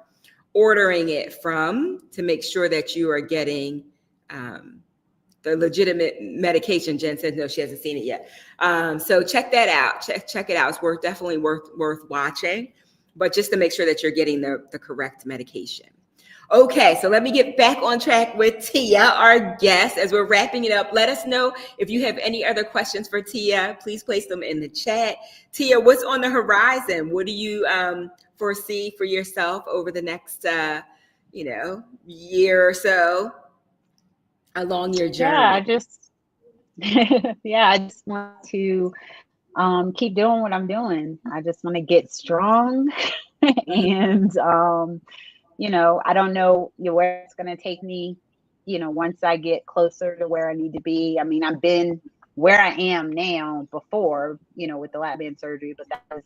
ordering it from to make sure that you are getting the legitimate medication. Jen says no, she hasn't seen it yet. So check that out. Check it out. It's definitely worth watching, but just to make sure that you're getting the correct medication. Okay, so let me get back on track with Tia, our guest, as we're wrapping it up. Let us know if you have any other questions for Tia. Please place them in the chat. Tia, what's on the horizon? What do you foresee for yourself over the next year or so along your journey? I just want to keep doing what I'm doing. I just want to get strong and I don't know where it's going to take me, once I get closer to where I need to be. I mean, I've been where I am now before, with the lap band surgery, but that was,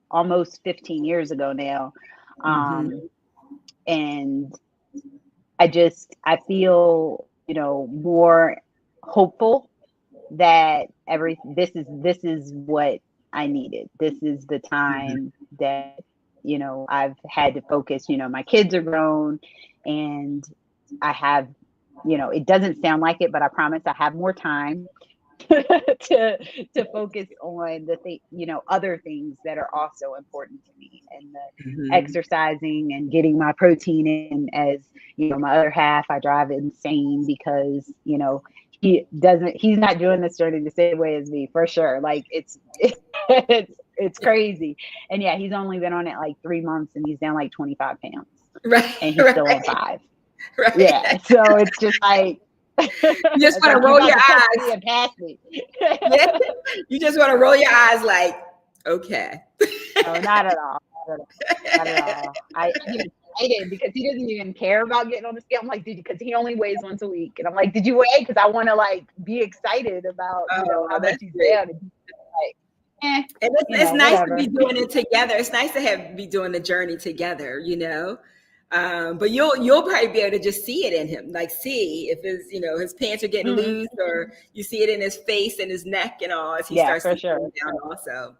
almost 15 years ago now. And I feel, more hopeful that this is what I needed. This is the time that, I've had to focus. My kids are grown and I have, it doesn't sound like it, but I promise I have more time to focus on other things that are also important to me, and the exercising and getting my protein in. As my other half, I drive insane because he's not doing this journey the same way as me, for sure. Like it's crazy. And yeah, he's only been on it like 3 months and he's down like 25 pounds. Right. And he's still on 5. Right. Yeah. So it's just like, you just want to roll your eyes and pass me. Yeah. You just want to roll your eyes like, okay. No, not at all. Not at all. I did, because he doesn't even care about getting on the scale. I'm like, because he only weighs once a week. And I'm like, did you weigh? Because I want to be excited about how much he's down. And and it's nice to be doing it together. It's nice to be doing the journey together, but you'll probably be able to just see it in him, see if his pants are getting loose, or you see it in his face and his neck and all as he starts to come down also.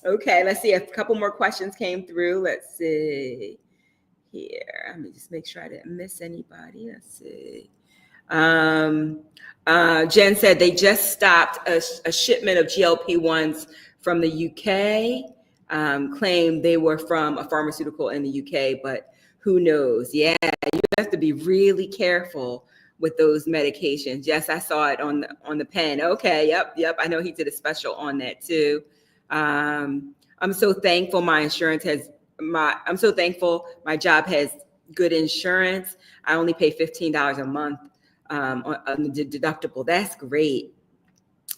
Okay, let's see. A couple more questions came through. Let's see here. Let me just make sure I didn't miss anybody. Let's see. Jen said they just stopped a shipment of GLP-1s from the UK. Claimed they were from a pharmaceutical in the UK, but who knows? Yeah, you have to be really careful with those medications. Yes, I saw it on the pen. Okay, yep. I know he did a special on that too. I'm so thankful I'm so thankful my job has good insurance. I only pay $15 a month on the deductible. That's great.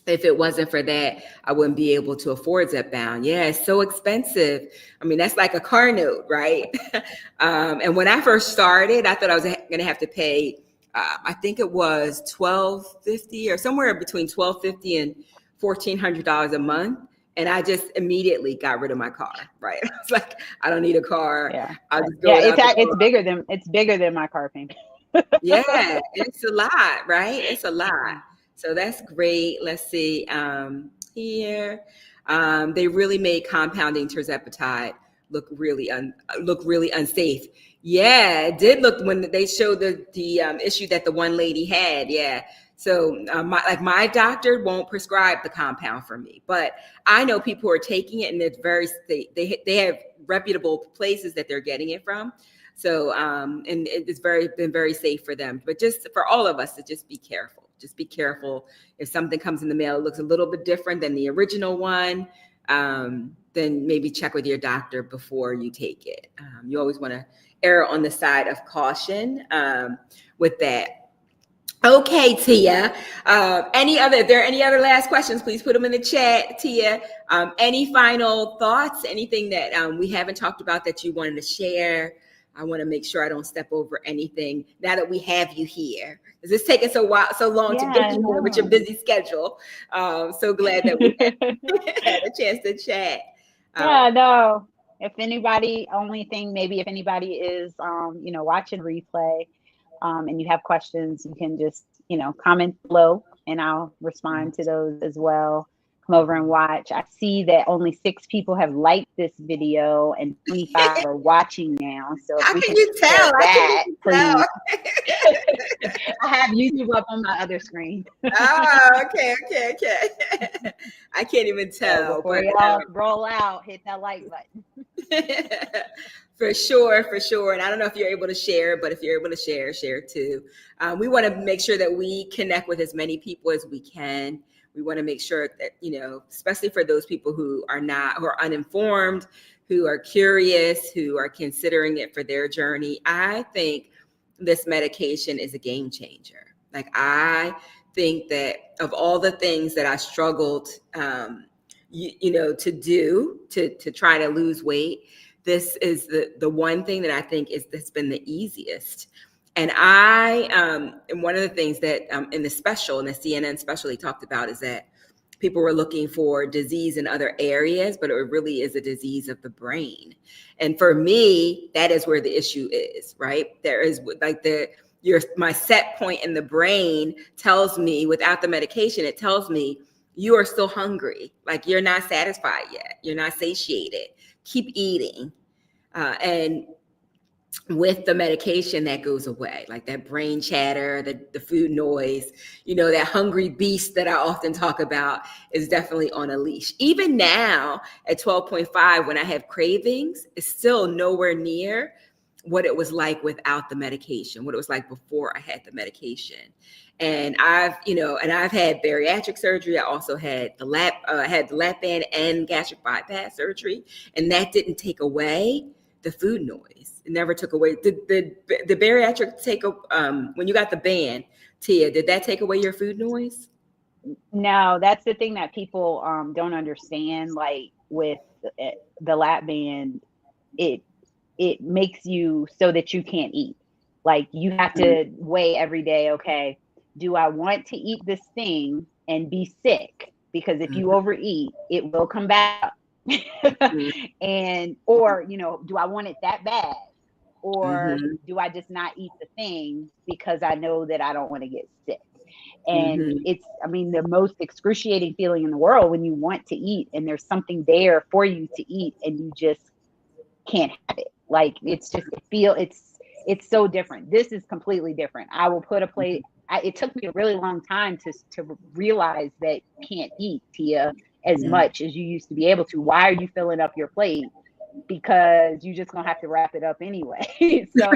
If it wasn't for that, I wouldn't be able to afford Zepbound. Yeah, it's so expensive. I mean, that's like a car note, right? And when I first started, I thought I was going to have to pay. I think it was $1,250 or somewhere between $1,250 and $1,400 a month. And I just immediately got rid of my car. Right? I was like, I don't need a car. Yeah, I'll just go it's bigger than my car payment. Yeah, it's a lot, right? It's a lot. So that's great. Let's see here. They really made compounding tirzepatide look really unsafe. Yeah, it did look when they showed the issue that the one lady had. Yeah. So my doctor won't prescribe the compound for me, but I know people who are taking it, and it's they have reputable places that they're getting it from. So and it's been very safe for them. But just for all of us to just be careful. Just be careful. If something comes in the mail, it looks a little bit different than the original one, then maybe check with your doctor before you take it. You always want to err on the side of caution with that. Okay, Tia. If there are any other last questions, please put them in the chat, Tia. Any final thoughts? Anything that we haven't talked about that you wanted to share? I want to make sure I don't step over anything now that we have you here. Is this taking so long to get you here with your busy schedule? So glad that we had a chance to chat. No. If anybody is watching replay and you have questions, you can just comment below and I'll respond to those as well. Come over and watch. I see that only 6 people have liked this video and 25 are watching now. So how can you tell? I have YouTube up on my other screen. Oh, okay. I can't even tell. So before y'all roll out, hit that like button. For sure. And I don't know if you're able to share, but if you're able to share too. We want to make sure that we connect with as many people as we can. We want to make sure that, especially for those people who are uninformed, who are curious, who are considering it for their journey. I think this medication is a game changer. Like, I think that of all the things that I struggled, to do to try to lose weight, this is the one thing that I think that's been the easiest. And and one of the things that in the CNN special he talked about is that people were looking for disease in other areas, but it really is a disease of the brain. And for me, that is where the issue is, right? There is my set point in the brain tells me, without the medication, it tells me you are still hungry. Like, you're not satisfied yet. You're not satiated. Keep eating. And with the medication, that goes away, like that brain chatter, the food noise, that hungry beast that I often talk about is definitely on a leash. Even now at 12.5, when I have cravings, it's still nowhere near what it was like without the medication, what it was like before I had the medication. And I've had bariatric surgery. I also had the lap band and gastric bypass surgery, and that didn't take away the food noise. It never took away the bariatric when you got the band, Tia, did that take away your food noise? No, that's the thing that people don't understand. Like, with the lap band, it makes you so that you can't eat. Like, you have to weigh every day, okay, do I want to eat this thing and be sick? Because if you overeat, it will come back. Or do I want it that bad? Or do I just not eat the thing because I know that I don't want to get sick? And it's, the most excruciating feeling in the world when you want to eat and there's something there for you to eat and you just can't have it. Like, it's so different. This is completely different. I will put a plate. It took me a really long time to realize that you can't eat, Tia, as much as you used to be able to. Why are you filling up your plate? Because you just gonna have to wrap it up anyway. So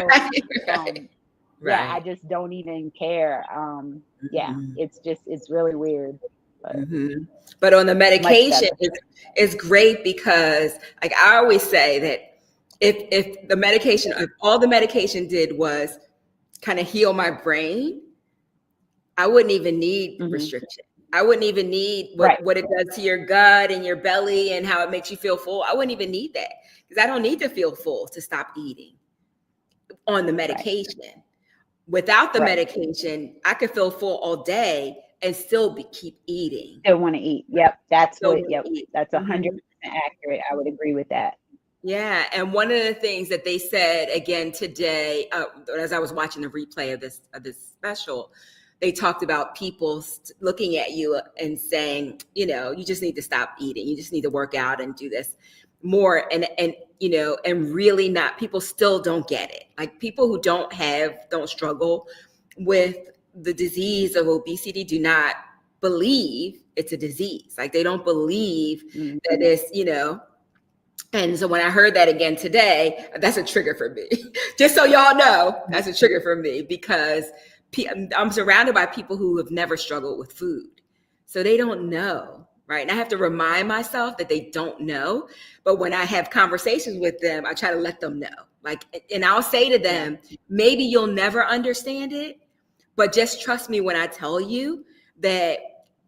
yeah, I Right. just don't even care. Yeah, Mhm. it's really weird, but Mhm. But on the much medication, better. it's great because, like I always say, that if the medication, if all the medication did was kind of heal my brain, I wouldn't even need Hmm. restriction. I wouldn't even need Right, what it does to your gut and your belly and how it makes you feel full. I wouldn't even need that because I don't need to feel full to stop eating on the right, medication. Without the right. medication, I could feel full all day and still keep eating. Still want to eat. Yep, that's Still what. want Yep, to eat. that's Mhm. 100% accurate. I would agree with that. Yeah, and one of the things that they said again today, as I was watching the replay of this special, they talked about people looking at you and saying, you know, you just need to stop eating. You just need to work out and do this more, and you know, and really not. People still don't get it. Like people who don't struggle with the disease of obesity do not believe it's a disease. Like they don't believe Mm. that it's, you know. And so when I heard that again today, that's a trigger for me. Just so y'all know, that's a trigger for me because I'm surrounded by people who have never struggled with food. So they don't know, right? And I have to remind myself that they don't know. But when I have conversations with them, I try to let them know. Like, and I'll say to Yeah, them, maybe you'll never understand it, but just trust me when I tell you that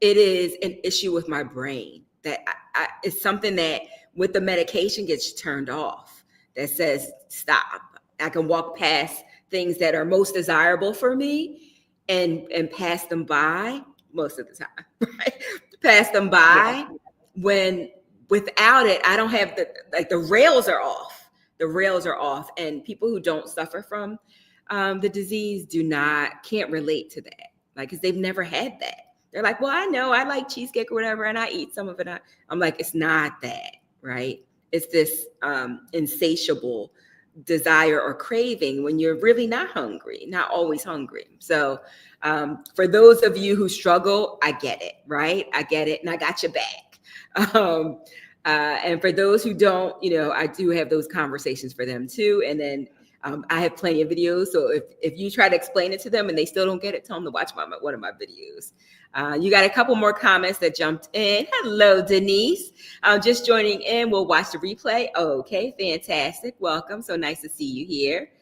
it is an issue with my brain, that it's something that with the medication gets turned off, that says stop. I can walk past things that are most desirable for me and pass them by most of the time, right? Pass them yeah, by when without it, I don't have the rails are off. The rails are off. And people who don't suffer from the disease can't relate to that, like, because they've never had that. They're like, well, I know I like cheesecake or whatever, and I eat some of it. I'm like, it's not that, right? It's this insatiable desire or craving when you're really not hungry, not always hungry. So for those of you who struggle, I get it, right? I get it, and I got your back. And for those who don't, you know, I do have those conversations for them too. And then I have plenty of videos. So if you try to explain it to them and they still don't get it, tell them to watch one of my videos. You got a couple more comments that jumped in. Hello, Denise. Just joining in. We'll watch the replay. Okay, fantastic. Welcome. So nice to see you here.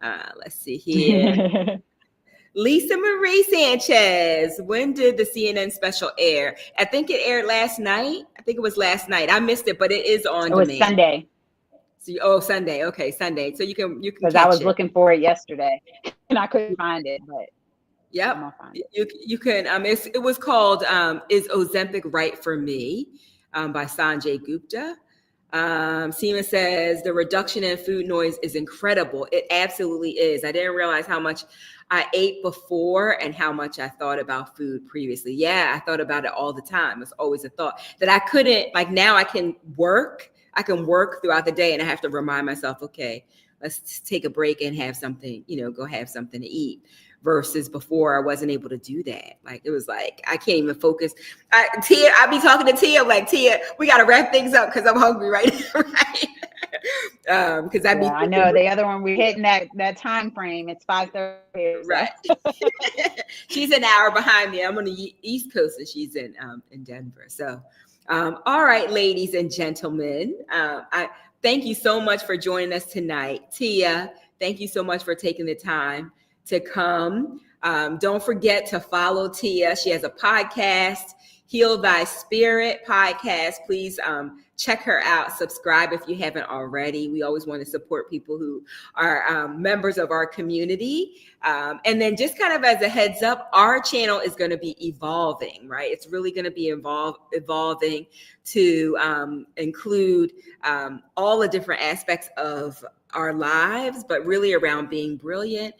Let's see here. Lisa Marie Sanchez. When did the CNN special air? I think it aired last night. I think it was last night. I missed it, but it is on it was demand. Sunday So, Sunday. Okay, Sunday. So you can because I catch was it. looking for it yesterday and I couldn't find it, but I'm Yep. gonna find it. You can it was called Is Ozempic Right for Me by Sanjay Gupta. Seema says the reduction in food noise is incredible. It absolutely is. I didn't realize how much I ate before and how much I thought about food previously. Yeah, I thought about it all the time. It's always a thought that I couldn't, like now I can work throughout the day and I have to remind myself, okay, let's take a break and have something, go have something to eat. Versus before, I wasn't able to do that. Like it was like I can't even focus. Tia, I be talking to Tia like, Tia, we got to wrap things up because I'm hungry right now, right? Because I be Yeah, I thinking, know the other one we're hitting that time frame. It's 5:30, so right. She's an hour behind me. I'm on the East Coast and she's in Denver. So, all right, ladies and gentlemen, I thank you so much for joining us tonight. Tia, thank you so much for taking the time to come. Don't forget to follow Tia. She has a podcast, Heal Thy Spirit podcast. Please check her out. Subscribe if you haven't already. We always want to support people who are members of our community. And then just kind of as a heads up, our channel is going to be evolving, right? It's really going to be evolving to include all the different aspects of our lives, but really around being brilliant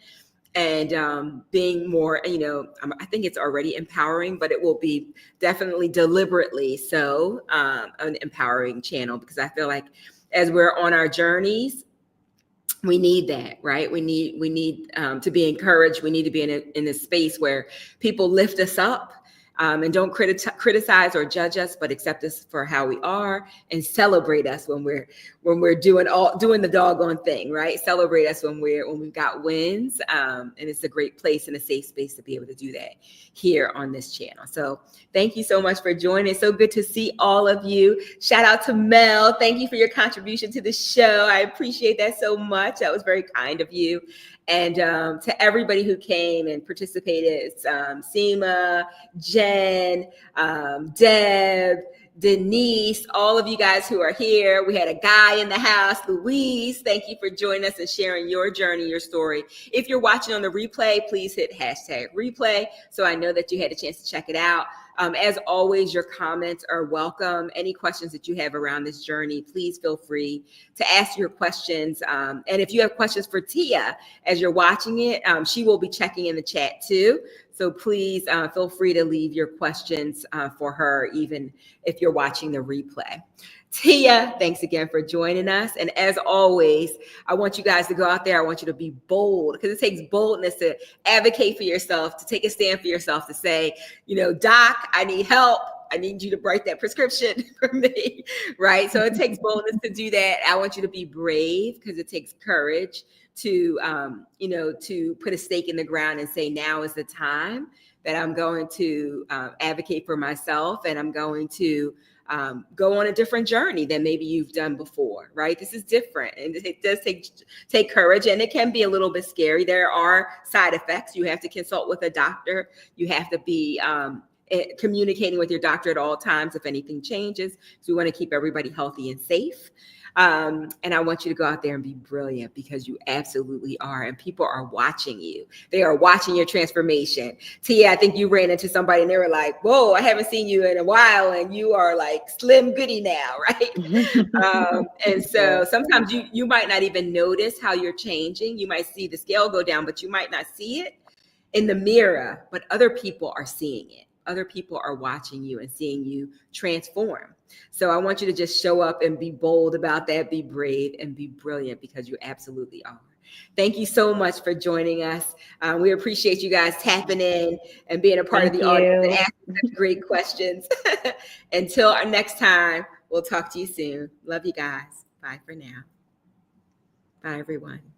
and being more, I think it's already empowering, but it will be definitely deliberately so an empowering channel, because I feel like as we're on our journeys, we need that, right? We need to be encouraged. We need to be in a space where people lift us up And don't criticize or judge us, but accept us for how we are, and celebrate us when we're doing the doggone thing, right? Celebrate us when we've got wins. And it's a great place and a safe space to be able to do that here on this channel. So thank you so much for joining. So good to see all of you. Shout out to Mel. Thank you for your contribution to the show. I appreciate that so much. That was very kind of you. And to everybody who came and participated, Seema, Jen, Deb, Denise, all of you guys who are here. We had a guy in the house, Louise. Thank you for joining us and sharing your journey, your story. If you're watching on the replay, please hit #replay so I know that you had a chance to check it out. As always, your comments are welcome. Any questions that you have around this journey, please feel free to ask your questions. And if you have questions for Tia as you're watching it, she will be checking in the chat too. So please feel free to leave your questions for her, even if you're watching the replay. Tia, thanks again for joining us. And as always, I want you guys to go out there. I want you to be bold, because it takes boldness to advocate for yourself, to take a stand for yourself, to say, Doc, I need help. I need you to write that prescription for me, right? So it takes boldness to do that. I want you to be brave, because it takes courage to, to put a stake in the ground and say, now is the time that I'm going to advocate for myself, and I'm going to go on a different journey than maybe you've done before, right? This is different, and it does take courage, and it can be a little bit scary. There are side effects. You have to consult with a doctor. You have to be communicating with your doctor at all times if anything changes. So we want to keep everybody healthy and safe. And I want you to go out there and be brilliant, because you absolutely are. And people are watching you. They are watching your transformation. Tia, I think you ran into somebody and they were like, whoa, I haven't seen you in a while. And you are like Slim Goody now, right? And so sometimes you might not even notice how you're changing. You might see the scale go down, but you might not see it in the mirror, but other people are seeing it. Other people are watching you and seeing you transform. So I want you to just show up and be bold about that, be brave, and be brilliant, because you absolutely are. Thank you so much for joining us. We appreciate you guys tapping in and being a part of the audience and asking such great questions. Until our next time, we'll talk to you soon. Love you guys. Bye for now. Bye, everyone.